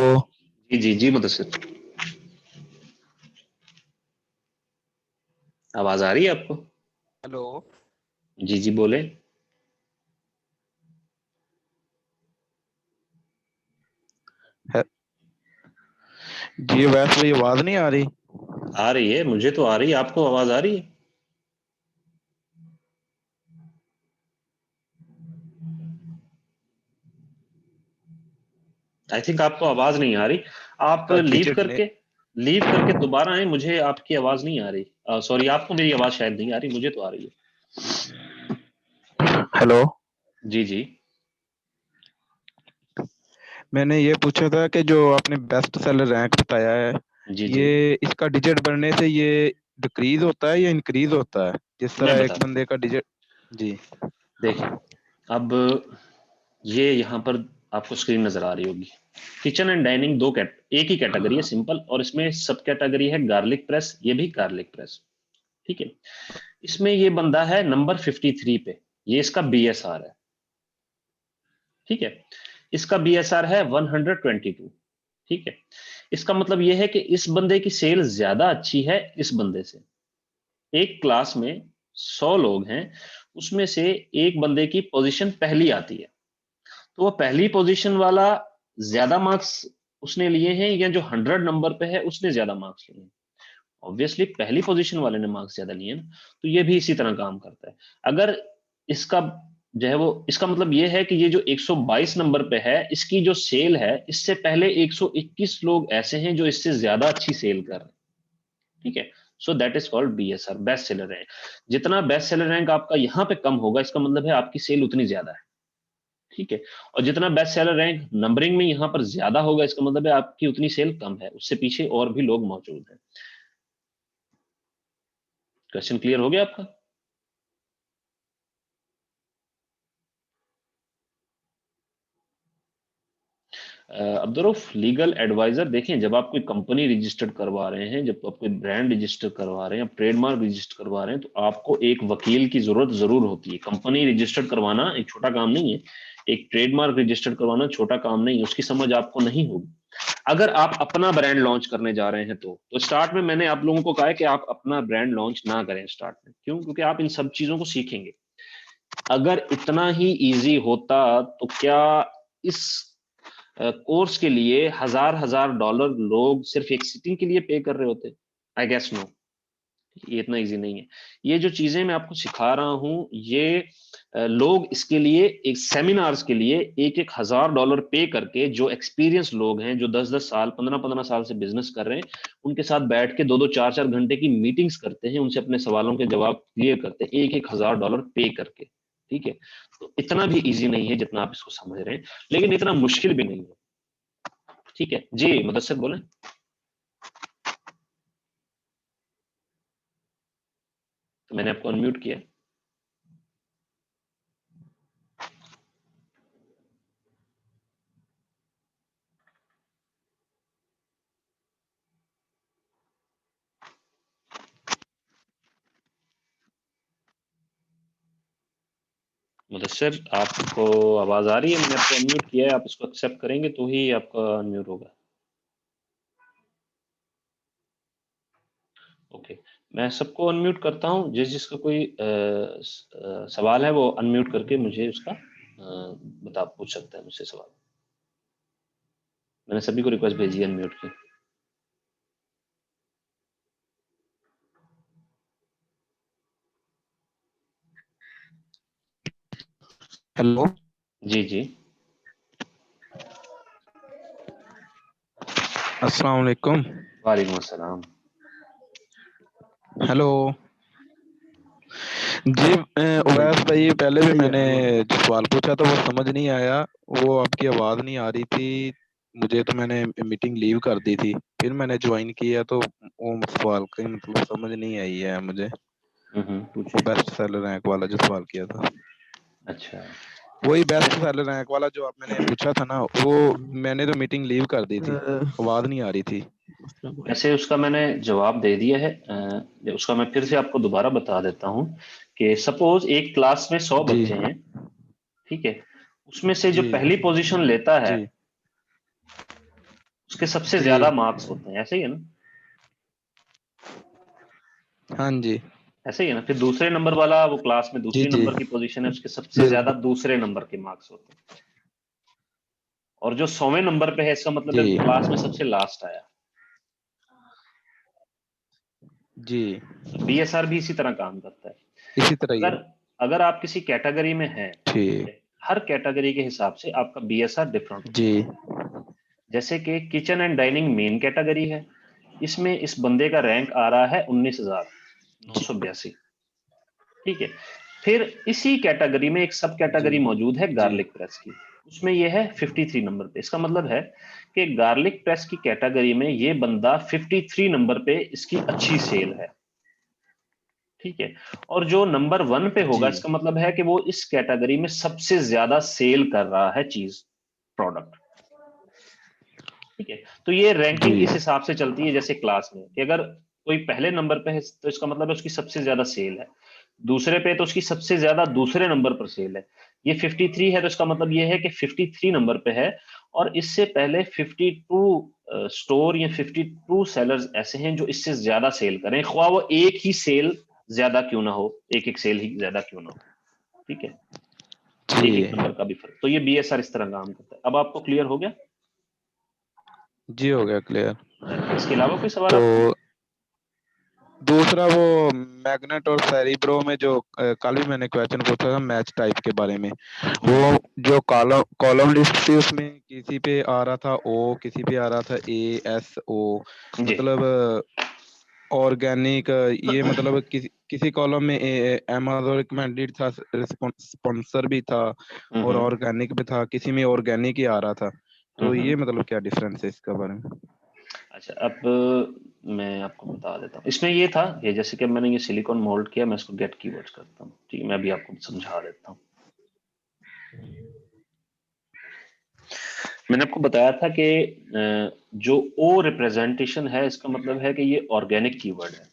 जी जी जी मुदस्सिर, आवाज आ रही है आपको? हेलो। जी जी बोले। जी वैसे कोई आवाज नहीं आ रही। आ रही है, मुझे तो आ रही है, आपको आवाज आ रही है? आई थिंक आपको आवाज नहीं आ रही, आप का डिजिट ने लीव करके दोबारा आए, मुझे आपकी आवाज नहीं आ रही। सॉरी, आपको मेरी आवाज शायद नहीं आ रही, मुझे तो आ रही है। हेलो। जी जी मैंने ये पूछा था कि जो आपने बेस्ट सेलर रैंक बताया है, जी जी, ये इसका डिजिट बढ़ने से ये डिक्रीज होता है या इंक्रीज होता है, जिस मैं तरह एक बताता हूँ, बंदे का डिजिट। जी। देखिए, अब ये यहाँ पर आपको स्क्रीन नजर आ रही होगी, किचन एंड डाइनिंग एक ही कैटेगरी है, सिंपल, और इसमें सब कैटेगरी है गार्लिक प्रेस, ये भी गार्लिक प्रेस, ठीक है। इसमें ये बंदा है नंबर 53 पे, ये इसका BSR है, ठीक है, इसका BSR है 122, ठीक है। इसका मतलब ये है कि इस बंदे की सेल ज्यादा अच्छी है इस बंदे से। एक क्लास में 100 लोग हैं, उसमें से एक बंदे की पोजीशन पहली आती है, तो वो पहली पोजीशन वाला ज्यादा मार्क्स उसने लिए हैं, या जो 100 नंबर पे है उसने ज्यादा मार्क्स लिए हैं? ऑब्वियसली पहली पोजीशन वाले ने मार्क्स ज्यादा लिए ना। तो ये भी इसी तरह काम करता है। अगर इसका जो है वो, इसका मतलब ये है कि ये जो 122 नंबर पे है, इसकी जो सेल है, इससे पहले 121 लोग ऐसे हैं जो इससे ज्यादा अच्छी सेल कर रहे हैं, ठीक है। So that is called BSR, best seller rank. जितना बेस्ट सेलर रैंक आपका यहाँ पे कम होगा, इसका मतलब है आपकी सेल उतनी ज्यादा है, ठीक है। और जितना बेस्ट सेलर रैंक नंबरिंग में यहाँ पर ज्यादा होगा, इसका मतलब है आपकी उतनी सेल कम है, उससे पीछे और भी लोग मौजूद हैं। क्वेश्चन क्लियर हो गया आपका? अब्दुरऊफ, लीगल एडवाइजर देखें, जब आप कोई कंपनी रजिस्टर्ड करवा रहे हैं, जब आप कोई ब्रांड रजिस्टर करवा रहे हैं, ट्रेडमार्क रजिस्टर करवा रहे हैं, तो आपको एक वकील की जरूरत जरूर होती है। कंपनी रजिस्टर्ड करवाना एक छोटा काम नहीं है, एक ट्रेडमार्क रजिस्टर्ड करवाना छोटा काम नहीं है, उसकी समझ आपको नहीं होगी। अगर आप अपना ब्रांड लॉन्च करने जा रहे हैं तो स्टार्ट में मैंने आप लोगों को कहा है कि आप अपना ब्रांड लॉन्च ना करें स्टार्ट में। क्यों? क्योंकि आप इन सब चीजों को सीखेंगे। अगर इतना ही इजी होता तो क्या इस कोर्स के लिए हजार हजार डॉलर लोग सिर्फ एक सिटिंग के लिए पे कर रहे होते? I guess no. ये इतना इजी नहीं है। ये जो चीजें मैं आपको सिखा रहा हूं, ये लोग इसके लिए एक सेमिनार्स के लिए एक एक $1000 पे करके, जो एक्सपीरियंस लोग हैं, जो 10-10 साल 15-15 साल से बिजनेस कर रहे हैं, उनके साथ बैठ के 2-2 4-4 घंटे की मीटिंग्स करते हैं, उनसे अपने सवालों के जवाब क्लियर करते हैं, एक एक $1000 पे करके, ठीक है। तो इतना भी इजी नहीं है जितना आप इसको समझ रहे हैं, लेकिन इतना मुश्किल भी नहीं है, ठीक है जी। मुदस्सिर बोले। तो मैंने आपको अनम्यूट किया। मुदस्सिर, आपको आवाज आ रही है? मैंने आपको अनम्यूट किया है, आप इसको एक्सेप्ट करेंगे तो ही आपका अनम्यूट होगा। ओके, मैं सबको अनम्यूट करता हूँ, जिसका कोई सवाल है वो अनम्यूट करके मुझे उसका बता पूछ सकता है मुझसे सवाल। मैंने सभी को रिक्वेस्ट भेजी है अनम्यूट की। हेलो, जी जी। अस्सलाम वालेकुम। वालेकुम अस्सलाम। हेलो जी। उवैस भाई, पहले भी मैंने जो सवाल पूछा था वो समझ नहीं आया, वो आपकी आवाज़ नहीं आ रही थी मुझे, तो मैंने मीटिंग लीव कर दी थी। फिर मैंने ज्वाइन किया तो वो सवाल का मतलब समझ नहीं आई है मुझे, वो पूछिए। बेस्ट सेलर रैंक वाला जो सवाल किया था। अच्छा, वही बेस्ट सेलर रैंक वाला जो आप मैंने पूछा था ना, वो मैंने तो मीटिंग लीव कर दी थी, आवाज़ नहीं आ रही थी। वैसे उसका मैंने जवाब दे दिया है। उसका मैं फिर से आपको दोबारा बता देता हूँ कि सपोज एक क्लास में 100 जी बच्चे हैं, ठीक है। उसमें से जो जी पहली पोजीशन लेता है, जी उसके सबसे जी। ज्यादा मार्क्स होते हैं, ऐसे ही है ना? हाँ जी। ऐसे ही है ना? फिर दूसरे नंबर वाला, वो क्लास में जी दूसरी जी, नंबर की पोजीशन है, उसके सबसे ज्यादा बिल्कुल। दूसरे नंबर के मार्क्स होते हैं। और जो 100वें नंबर पे है, इसका मतलब है जी क्लास में सबसे लास्ट आया। जी, BSR भी इसी तरह काम करता है। इसी तरह ही है। अगर अगर आप किसी कैटेगरी में हैं, ठीक ठीक। है, हर कैटेगरी के हिसाब से आपका BSR डिफरेंट होता जी है। जैसे कि kitchen and dining main category है, इसमें इस बंदे का रैंक आ रहा है 19,982, ठीक है। फिर इसी कैटेगरी में एक सब जी कैटेगरी मौजूद है जी गार्लिक प्रेस की, उसमें यह है 53 नंबर पे। इसका मतलब है कि गार्लिक प्रेस की कैटेगरी में ये बंदा 53 नंबर पे, इसकी अच्छी सेल है, ठीक है। और जो नंबर 1 पे होगा, जी इसका मतलब है कि वो इस कैटेगरी में सबसे ज्यादा सेल कर रहा है चीज, प्रोडक्ट, ठीक है। तो ये जी रैंकिंग इस हिसाब से चलती है, जैसे क्लास में कि अगर कोई पहले नंबर पे है तो इसका मतलब है उसकी सबसे ज्यादा सेल है, दूसरे पे तो उसकी सबसे ज्यादा दूसरे नंबर पर सेल है। ये 53 है तो इसका मतलब ये है कि 53 नंबर पे है, और इससे पहले 52 स्टोर या 52 सेलर्स ऐसे हैं जो इससे ज्यादा सेल करें, ख्वाह वो एक ही सेल ज्यादा क्यों ना हो, एक एक सेल ही ज्यादा क्यों ना हो, ठीक है, एक जी एक नंबर का भी फर्क। तो ये बीएसआर इस तरह काम करता है। अब आपको क्लियर हो गया? जी, हो गया क्लियर। चलिए, इसके अलावा कोई सवाल तो आपका? दूसरा वो मैग्नेट और सेरिब्रो में जो कल भी मैंने क्वेश्चन पूछा था मैच टाइप के बारे में, वो जो कॉलम कॉलम लिस्ट थी उसमें किसी पे आ रहा था ओ, किसी पे आ रहा था ASO, जी मतलब ऑर्गेनिक, ये मतलब किसी कॉलम में अमेज़न रिकमेंडेड था, स्पॉन्सर भी था, और ऑर्गेनिक भी था, किसी में ऑर्गेनिक ही आ रहा था। तो ये मतलब क्या डिफरेंस है इसका बारे में? अच्छा, अब मैं आपको बता देता हूँ। इसमें ये था कि जैसे कि मैंने ये सिलिकॉन मोल्ड किया, मैं इसको गेट कीवर्ड्स करता हूँ, ठीक है, मैं अभी आपको समझा देता हूँ। मैंने आपको बताया था कि जो ओ रिप्रेजेंटेशन है इसका मतलब है कि ये ऑर्गेनिक कीवर्ड है,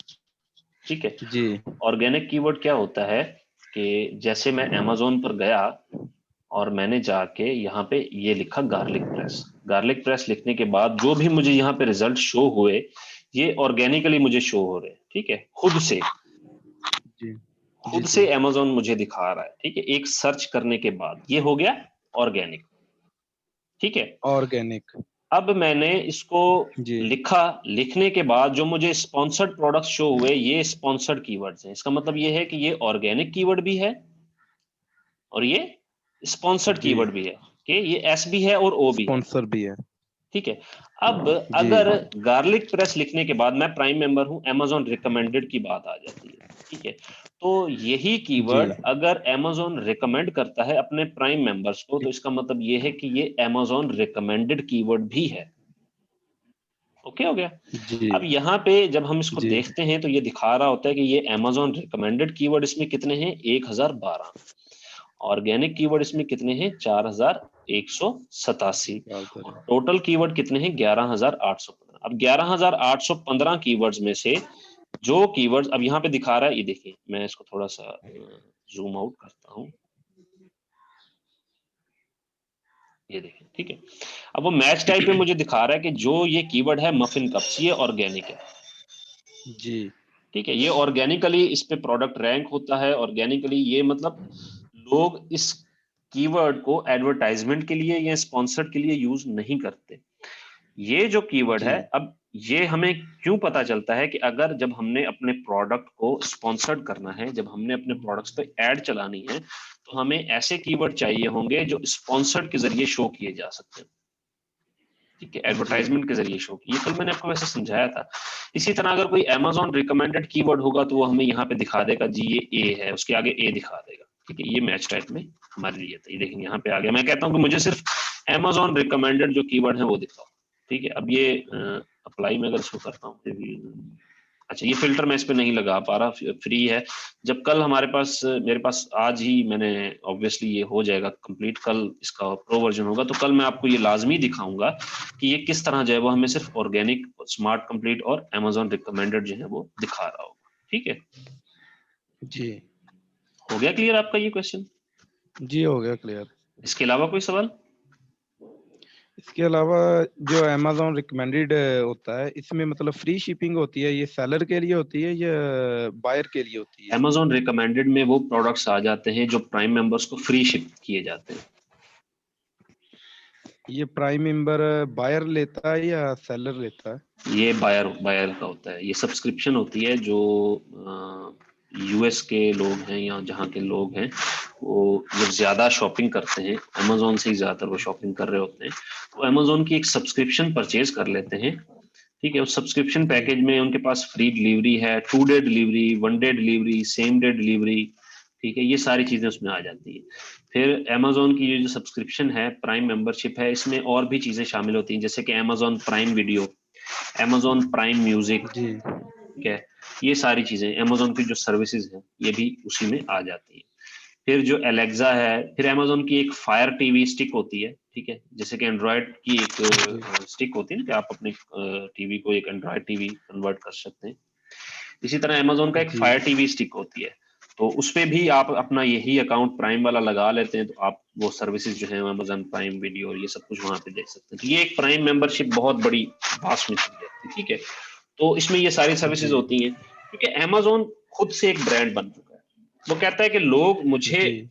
ठीक है। जी ऑर्गेनिक कीवर्ड क्या होता है कि जैसे मैं अमेज़न पर गया और मैंने जाके यहाँ पे ये लिखा गार्लिक प्रेस, गार्लिक प्रेस लिखने के बाद जो भी मुझे यहाँ पे रिजल्ट शो हुए ये ऑर्गेनिकली मुझे शो हो रहे हैं, ठीक है, खुद से, जी जी खुद जी से अमेज़न मुझे दिखा रहा है, ठीक है, एक सर्च करने के बाद ये हो गया ऑर्गेनिक, ठीक है। ऑर्गेनिक। अब मैंने इसको जी लिखा, लिखने के बाद जो मुझे स्पॉन्सर्ड प्रोडक्ट्स शो हुए ये स्पॉन्सर्ड कीवर्ड्स हैं, इसका मतलब ये है कि ये ऑर्गेनिक कीवर्ड भी है और ये स्पॉन्सर्ड जी कीवर्ड भी है, कि ये एस भी है और ओ भी है, स्पॉन्सर भी है। ठीक है। अब जी अगर गार्लिक प्रेस लिखने के बाद मैं प्राइम मेंबर हूं, अमेज़न रिकमेंडेड की बात आ जाती है, ठीक है। तो यही जी कीवर्ड अगर अमेज़न रिकमेंड करता है अपने प्राइम मेंबर्स को तो इसका मतलब ये है कि ये अमेज़न रिकमेंडेड कीवर्ड भी है। ओके हो गया। जी अब यहाँ पे जब हम इसको जी देखते हैं तो ये दिखा रहा होता है कि ये अमेज़न रिकमेंडेड कीवर्ड इसमें कितने हैं, 1012, ऑर्गेनिक कीवर्ड इसमें कितने हैं, 4187, और टोटल कीवर्ड कितने हैं, 11815। अब 11815 कीवर्ड्स में से जो कीवर्ड्स अब यहाँ पे दिखा रहा है, ये देखिए मैं इसको थोड़ा सा जूम आउट करता हूँ, ये देखिए, ठीक है। अब वो मैच टाइप पे मुझे दिखा रहा है कि जो ये कीवर्ड है मफिन कप्स, ये ऑर्गेनिक है, जी ठीक है, ये ऑर्गेनिकली इस पे प्रोडक्ट रैंक होता है, ऑर्गेनिकली, ये मतलब लोग इस कीवर्ड को एडवर्टाइजमेंट के लिए या स्पॉन्सर्ड के लिए यूज नहीं करते। ये जो कीवर्ड जी है, अब ये हमें क्यों पता चलता है कि अगर जब हमने अपने प्रोडक्ट को स्पॉन्सर्ड करना है, जब हमने अपने प्रोडक्ट्स पे ऐड चलानी है, तो हमें ऐसे कीवर्ड चाहिए होंगे जो स्पॉन्सर्ड के जरिए शो किए जा सकते हैं, ठीक है, जी एडवर्टाइजमेंट के जरिए शो किए। कल मैंने आपको वैसे समझाया था। इसी तरह अगर कोई अमेज़न रिकमेंडेड कीवर्ड होगा तो वो हमें यहाँ पे दिखा देगा जी ये ए है, उसके आगे ए दिखा देगा, ठीक है, ये मैच टाइप में हमारे लिए था। ये देखिए यहाँ पे आ गया, मैं कहता हूँ कि मुझे सिर्फ अमेज़न रिकमेंडेड जो कीवर्ड है वो दिखाओ, ठीक है। अब ये अप्लाई में अगर इसको करता हूँ, अच्छा ये फिल्टर मैं इस पे नहीं लगा पा रहा, फ्री है। जब कल हमारे पास, मेरे पास आज ही मैंने, ऑब्वियसली ये हो जाएगा कंप्लीट, कल इसका प्रो वर्जन होगा तो कल मैं आपको ये लाजमी दिखाऊंगा कि ये किस तरह जो है वो हमें सिर्फ ऑर्गेनिक, स्मार्ट कंप्लीट और अमेज़न रिकमेंडेड जो है वो दिखा रहा होगा, ठीक है। जी हो गया क्लियर आपका ये क्वेश्चन? जी हो गया क्लियर। इसके अलावा कोई सवाल? इसके अलावा जो अमेज़न रिकमेंडेड होता है, इसमें मतलब फ्री शिपिंग होती है, ये सेलर के लिए होती है या बायर के लिए होती है? अमेज़न रिकमेंडेड में वो प्रोडक्ट्स आ जाते हैं जो प्राइम मेंबर्स को फ्री शिप किए जाते हैं। ये प्राइम मेंबर बायर लेता है या सेलर लेता है? ये बायर बायर का होता है, ये सब्सक्रिप्शन होती है जो यूएस के लोग हैं या जहाँ के लोग हैं वो जब ज़्यादा शॉपिंग करते हैं, अमेज़न से ही ज़्यादातर वो शॉपिंग कर रहे होते हैं, तो अमेज़न की एक सब्सक्रिप्शन परचेज कर लेते हैं, ठीक है। उस सब्सक्रिप्शन जी पैकेज में उनके पास फ्री डिलीवरी है, 2 day delivery, 1 day delivery, same day delivery, ठीक है, ये सारी चीज़ें उसमें आ जाती हैं। फिर अमेज़न की ये जो सब्सक्रिप्शन है, प्राइम मेंबरशिप है, इसमें और भी चीज़ें शामिल होती हैं जैसे कि Amazon Prime Video, Amazon Prime Music, जी ठीक है, ये सारी चीजें अमेज़न की जो सर्विसेज हैं ये भी उसी में आ जाती है। फिर जो एलेक्सा है, फिर अमेज़न की एक फायर टीवी स्टिक होती है, ठीक है, जैसे कि एंड्रॉयड की एक जी स्टिक होती है ना कि आप अपने टीवी को एक एंड्रॉयड टीवी कन्वर्ट कर सकते हैं, इसी तरह अमेजोन का एक जी फायर टीवी स्टिक होती है, तो उसपे भी आप अपना यही अकाउंट प्राइम वाला लगा लेते हैं, तो आप वो सर्विसेज जो है अमेजोन प्राइम वीडियो और ये सब कुछ वहां पे देख सकते हैं। तो ये एक प्राइम मेंबरशिप बहुत बड़ी वास्ट में चली जाती है, ठीक है। तो इसमें ये सारी सर्विसेज जी होती हैं, क्योंकि अमेजोन खुद से एक ब्रांड बन चुका है। वो कहता है कि लोग मुझे जी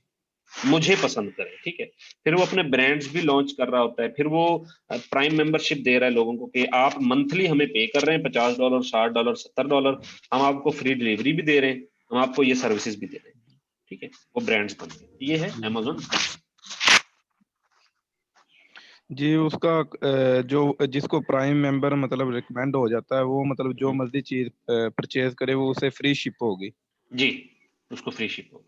मुझे पसंद करें, ठीक है। फिर वो अपने ब्रांड्स भी लॉन्च कर रहा होता है, फिर वो प्राइम मेंबरशिप दे रहा है लोगों को कि आप मंथली हमें पे कर रहे हैं $50, $60, $70, हम आपको फ्री डिलीवरी भी दे रहे हैं, हम आपको ये सर्विसेज भी दे रहे हैं, ठीक है। वो ब्रांड्स बन गए, ये है जी अमेजोन। जी उसका जो जिसको प्राइम मेंबर मतलब रिकमेंड हो जाता है वो मतलब जो मर्जी चीज परचेज करे वो उसे फ्री शिप होगी। जी, उसको फ्री शिप हो।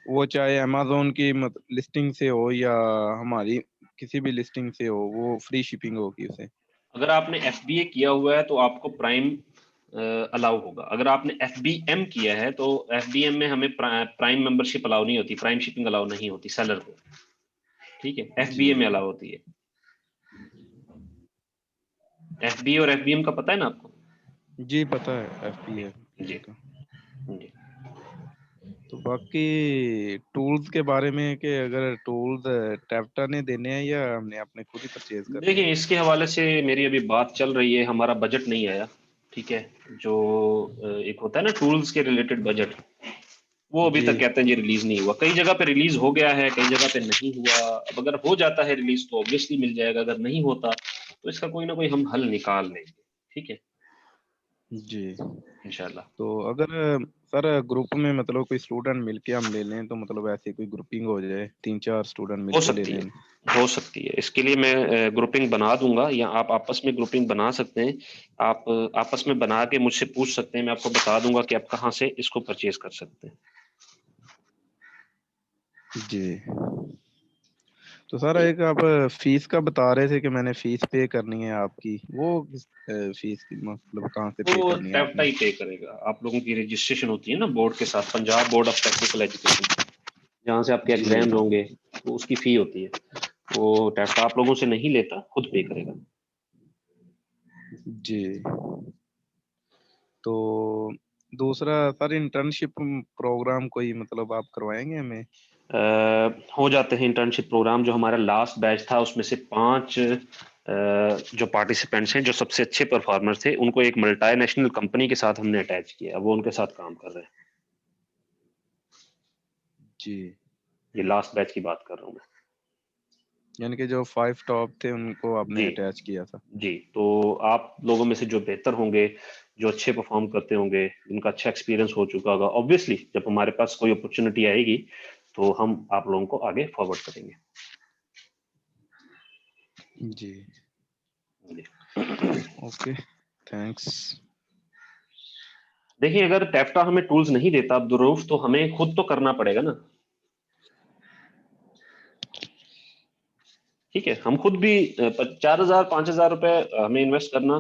वो चाहे अमेजोन की लिस्टिंग से हो या हमारी किसी भी लिस्टिंग से हो, वो फ्री शिपिंग होगी उसे। अगर आपने FBA किया हुआ है तो आपको प्राइम अलाउ होगा। अगर आपने FBM किया है तो FBM में हमें प्राइम मेंबरशिप अलाउ नहीं होती, प्राइम शिपिंग अलाउ नहीं होती सेलर को, ठीक है। जी FBA में अलाउ होती है। FBA और FBM का पता है ना आपको? जी पता है एफपीए जी का। जी। तो बाकी टूल्स के बारे में कि अगर टूल्स टैप्टा ने देने हैं या हमने अपने खुद ही परचेज करने हैं। देखिए, इसके हवाले से मेरी अभी बात चल रही है, हमारा बजट नहीं आया, ठीक है। जो एक होता है ना टूल्स के रिलेटेड बजट, वो अभी जी तक कहते हैं जी रिलीज नहीं हुआ। कई जगह पे रिलीज हो गया है, कई जगह पे नहीं हुआ। अब अगर हो जाता है रिलीज तो ऑब्वियसली मिल जाएगा, अगर नहीं होता तो इसका कोई ना कोई हम हल निकाल लेंगे, ठीक है, जी। इंशाल्लाह। तो अगर सर ग्रुप में मतलब कोई स्टूडेंट मिलके हम ले लें तो मतलब ऐसी कोई ग्रुपिंग हो जाए, 3-4 स्टूडेंट हो मिलके ले सकती है, लें। हो सकती है। इसके लिए मैं ग्रुपिंग बना दूंगा, या आप आपस में ग्रुपिंग बना सकते हैं। आप आपस में बना के मुझसे पूछ सकते हैं, मैं आपको बता दूंगा कि आप कहाँ से इसको परचेज कर सकते हैं। जी। तो सर एक आप फीस का बता रहे थे कि मैंने फीस पे करनी है आपकी, वो किस फीस की मतलब कहाँ से पे वो करनी है टैप्टा आपने। ही पे करेगा। आप लोगों की रजिस्ट्रेशन होती है ना बोर्ड के साथ, Punjab board of technical education, जहाँ से आपके जी एग्जाम्स होंगे, तो उसकी फी होती है। वो टैक्स आप लोगों से नहीं लेता, खुद पे करेगा। जी। तो दूसरा सर इंटर्नशिप प्रोग्राम कोई मतलब आप करवाएंगे हमें। हो जाते हैं इंटर्नशिप प्रोग्राम। जो हमारा लास्ट बैच था उसमें से 5 जो पार्टिसिपेंट्स हैं, जो सबसे अच्छे परफॉर्मर थे, उनको एक मल्टीनेशनल कंपनी के साथ हमने अटैच किया, वो उनके साथ काम कर रहे हैं। जी। ये लास्ट बैच की बात कर रहा हूँ मैं। यानी कि जो 5 टॉप थे उनको आपने जी अटैच किया था। जी। तो आप लोगों में से जो बेहतर होंगे, जो अच्छे परफॉर्म करते होंगे, जिनका अच्छा एक्सपीरियंस हो चुका होगा, ऑब्वियसली जब हमारे पास कोई अपॉर्चुनिटी आएगी तो हम आप लोगों को आगे फॉरवर्ड करेंगे। जी जी। Okay thanks. देखिए, अगर टैफ्टा हमें टूल्स नहीं देता अब्दुर्रऊफ, तो हमें खुद तो करना पड़ेगा ना, ठीक है। हम खुद भी 4,000 5,000 रुपए हमें इन्वेस्ट करना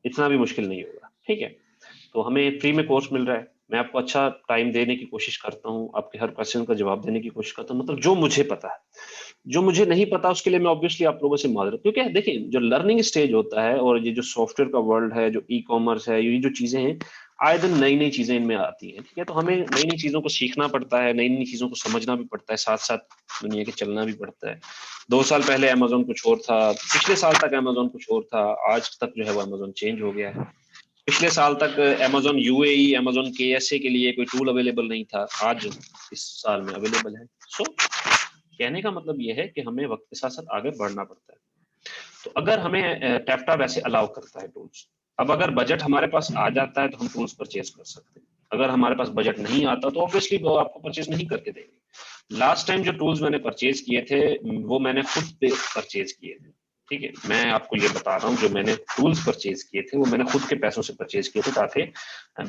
इतना भी मुश्किल नहीं होगा, ठीक है। तो हमें फ्री में कोर्स मिल रहा है, मैं आपको अच्छा टाइम देने की कोशिश करता हूँ, आपके हर क्वेश्चन का जवाब देने की कोशिश करता हूँ, मतलब जो मुझे पता है। जो मुझे नहीं पता उसके लिए मैं ऑब्वियसली आप लोगों से माजरत, क्योंकि देखिए जो लर्निंग स्टेज होता है और ये जो सॉफ्टवेयर का वर्ल्ड है, जो ई कॉमर्स है, ये जो चीजें हैं, आए दिन नई नई चीजें इनमें आती हैं, ठीक है। तो हमें नई नई चीजों को सीखना पड़ता है, नई नई चीजों को समझना भी पड़ता है, साथ साथ दुनिया के चलना भी पड़ता है। 2 साल पहले अमेजोन कुछ और था, पिछले साल तक अमेजोन कुछ और था, आज तक जो है वो अमेजोन चेंज हो गया है। पिछले साल तक अमेजोन यूएई, अमेजोन केएसए के लिए कोई टूल अवेलेबल नहीं था, आज इस साल में अवेलेबल है। सो कहने का मतलब यह है कि हमें वक्त के साथ साथ आगे बढ़ना पड़ता है। तो अगर हमें टैप्टा वैसे अलाउ करता है टूल्स, अब अगर बजट हमारे पास आ जाता है तो हम टूल्स परचेज कर सकते हैं। अगर हमारे पास बजट नहीं आता तो ऑब्वियसली वो आपको परचेज नहीं करके देंगे। लास्ट टाइम जो टूल्स मैंने परचेज किए थे वो मैंने खुद पे परचेज किए थे, ठीक है। मैं आपको ये बता रहा हूँ, जो मैंने टूल्स परचेज किए थे वो मैंने खुद के पैसों से परचेज किए थे, ताकि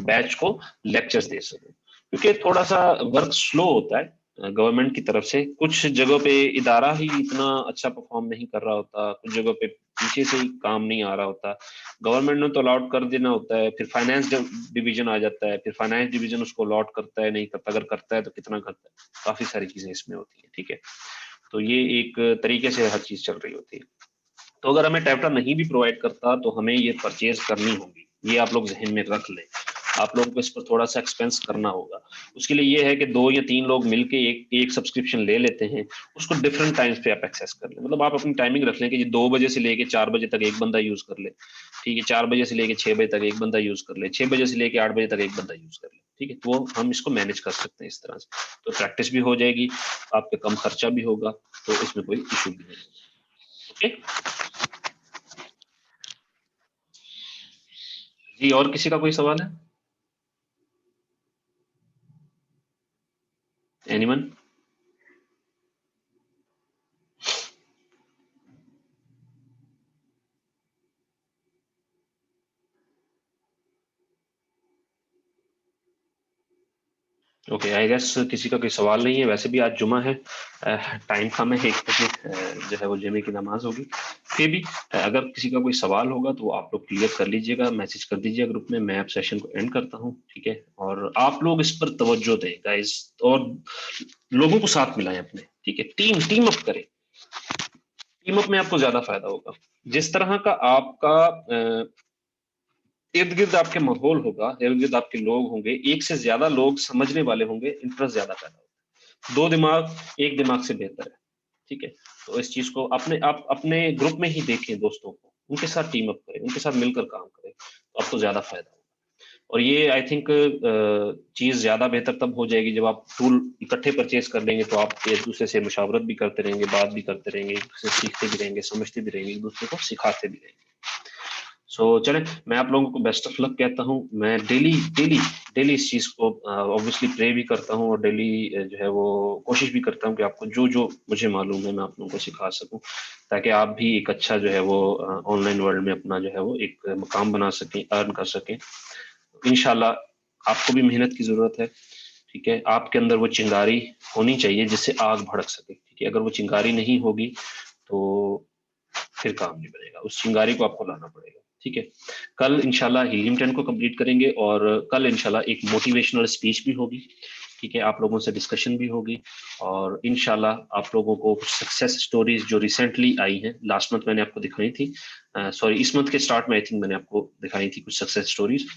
बैच को लेक्चर्स दे सकूं, क्योंकि थोड़ा सा वर्क स्लो होता है गवर्नमेंट की तरफ से। कुछ जगह पे इदारा ही इतना अच्छा परफॉर्म नहीं कर रहा होता, कुछ जगह पे पीछे से ही काम नहीं आ रहा होता। गवर्नमेंट ने तो अलॉट कर देना होता है, फिर फाइनेंस डिवीजन आ जाता है, फिर फाइनेंस डिवीजन उसको अलॉट करता है, नहीं करता, अगर करता है तो कितना करता है, काफी सारी चीजें इसमें होती है, ठीक है। तो ये एक तरीके से हर चीज चल रही होती है। तो अगर हमें टैप्टा नहीं भी प्रोवाइड करता तो हमें ये परचेज करनी होगी, ये आप लोग जहन में रख लें। आप लोगों को इस पर थोड़ा सा एक्सपेंस करना होगा। उसके लिए ये है कि 2 या 3 लोग मिलके एक सब्सक्रिप्शन ले लेते हैं, उसको डिफरेंट टाइम्स पे आप एक्सेस कर लें। मतलब आप अपनी टाइमिंग रख लें कि 2 बजे से लेके 4 बजे तक एक बंदा यूज कर ले, ठीक है, 4 बजे से लेके 6 बजे तक एक बंदा यूज कर ले, 6 बजे से लेके 8 बजे तक एक बंदा यूज कर ले, ठीक है। तो वो हम इसको मैनेज कर सकते हैं इस तरह से, तो प्रैक्टिस भी हो जाएगी, आपके कम खर्चा भी होगा, तो इसमें कोई इशू भी नहीं। ओके जी, और किसी का कोई सवाल है? एनीवन? ओके, आई गेस किसी का कोई सवाल नहीं है। वैसे भी आज जुमा है, टाइम कम है, 1 बजे जो है वो जुमे की नमाज होगी। फिर भी अगर किसी का कोई सवाल होगा तो आप लोग क्लियर कर लीजिएगा, मैसेज कर दीजिएगा ग्रुप में। मैं अब सेशन को एंड करता हूँ, ठीक है। और आप लोग इस पर तवज्जो दें गाइस, और लोगों को साथ मिलाएं अपने, ठीक है। टीम अप करें, टीम अप में आपको ज्यादा फायदा होगा। जिस तरह का आपका इर्द गिर्द आपके माहौल होगा, इर्द गिर्द आपके लोग होंगे, एक से ज्यादा लोग समझने वाले होंगे, इंटरेस्ट ज्यादा पैदा होगा। 2 दिमाग 1 दिमाग से बेहतर है, ठीक है। तो इस चीज को आप अपने ग्रुप में ही देखें, दोस्तों को उनके साथ टीम अप करें, उनके साथ मिलकर काम करें, तो आपको ज्यादा फायदा होगा। और ये आई थिंक चीज ज्यादा बेहतर तब हो जाएगी जब आप टूल इकट्ठे परचेज कर लेंगे, तो आप एक दूसरे से मुशावरत भी करते रहेंगे, बात भी करते रहेंगे, एक दूसरे से सीखते भी रहेंगे, समझते भी रहेंगे, एक दूसरे को सिखाते भी रहेंगे। सो चलें, मैं आप लोगों को बेस्ट ऑफ लक कहता हूँ। मैं डेली इस चीज को ऑब्वियसली प्रे भी करता हूँ, और डेली जो है वो कोशिश भी करता हूँ कि आपको जो जो मुझे मालूम है मैं आप लोगों को सिखा सकूं, ताकि आप भी एक अच्छा जो है वो ऑनलाइन वर्ल्ड में अपना जो है वो एक मकाम बना सकें, अर्न कर सकें। इंशाल्लाह आपको भी मेहनत की जरूरत है, ठीक है। आपके अंदर वो चिंगारी होनी चाहिए जिससे आग भड़क सके, ठीक है। अगर वो चिंगारी नहीं होगी तो फिर काम नहीं बनेगा, उस चिंगारी को आपको लाना पड़ेगा, ठीक है। कल इंशाल्लाह हीलियम 10 को कंप्लीट करेंगे, और कल इंशाल्लाह एक मोटिवेशनल स्पीच भी होगी, ठीक है। आप लोगों से डिस्कशन भी होगी, और इंशाल्लाह आप लोगों को कुछ सक्सेस स्टोरीज जो रिसेंटली आई हैं, लास्ट मंथ मैंने आपको दिखाई थी, सॉरी इस मंथ के स्टार्ट में आई थिंक मैंने आपको दिखाई थी कुछ सक्सेस स्टोरीज।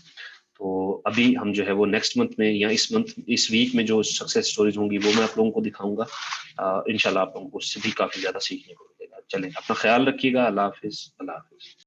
तो अभी हम जो है वो नेक्स्ट मंथ में या इस वीक में जो सक्सेस स्टोरीज होंगी वो मैं आप लोगों को दिखाऊंगा। इंशाल्लाह आप लोगों को उससे भी काफी ज्यादा सीखने को मिलेगा। चलें, अपना ख्याल रखिएगा। अल्लाह हाफिज, अल्लाह हाफिज।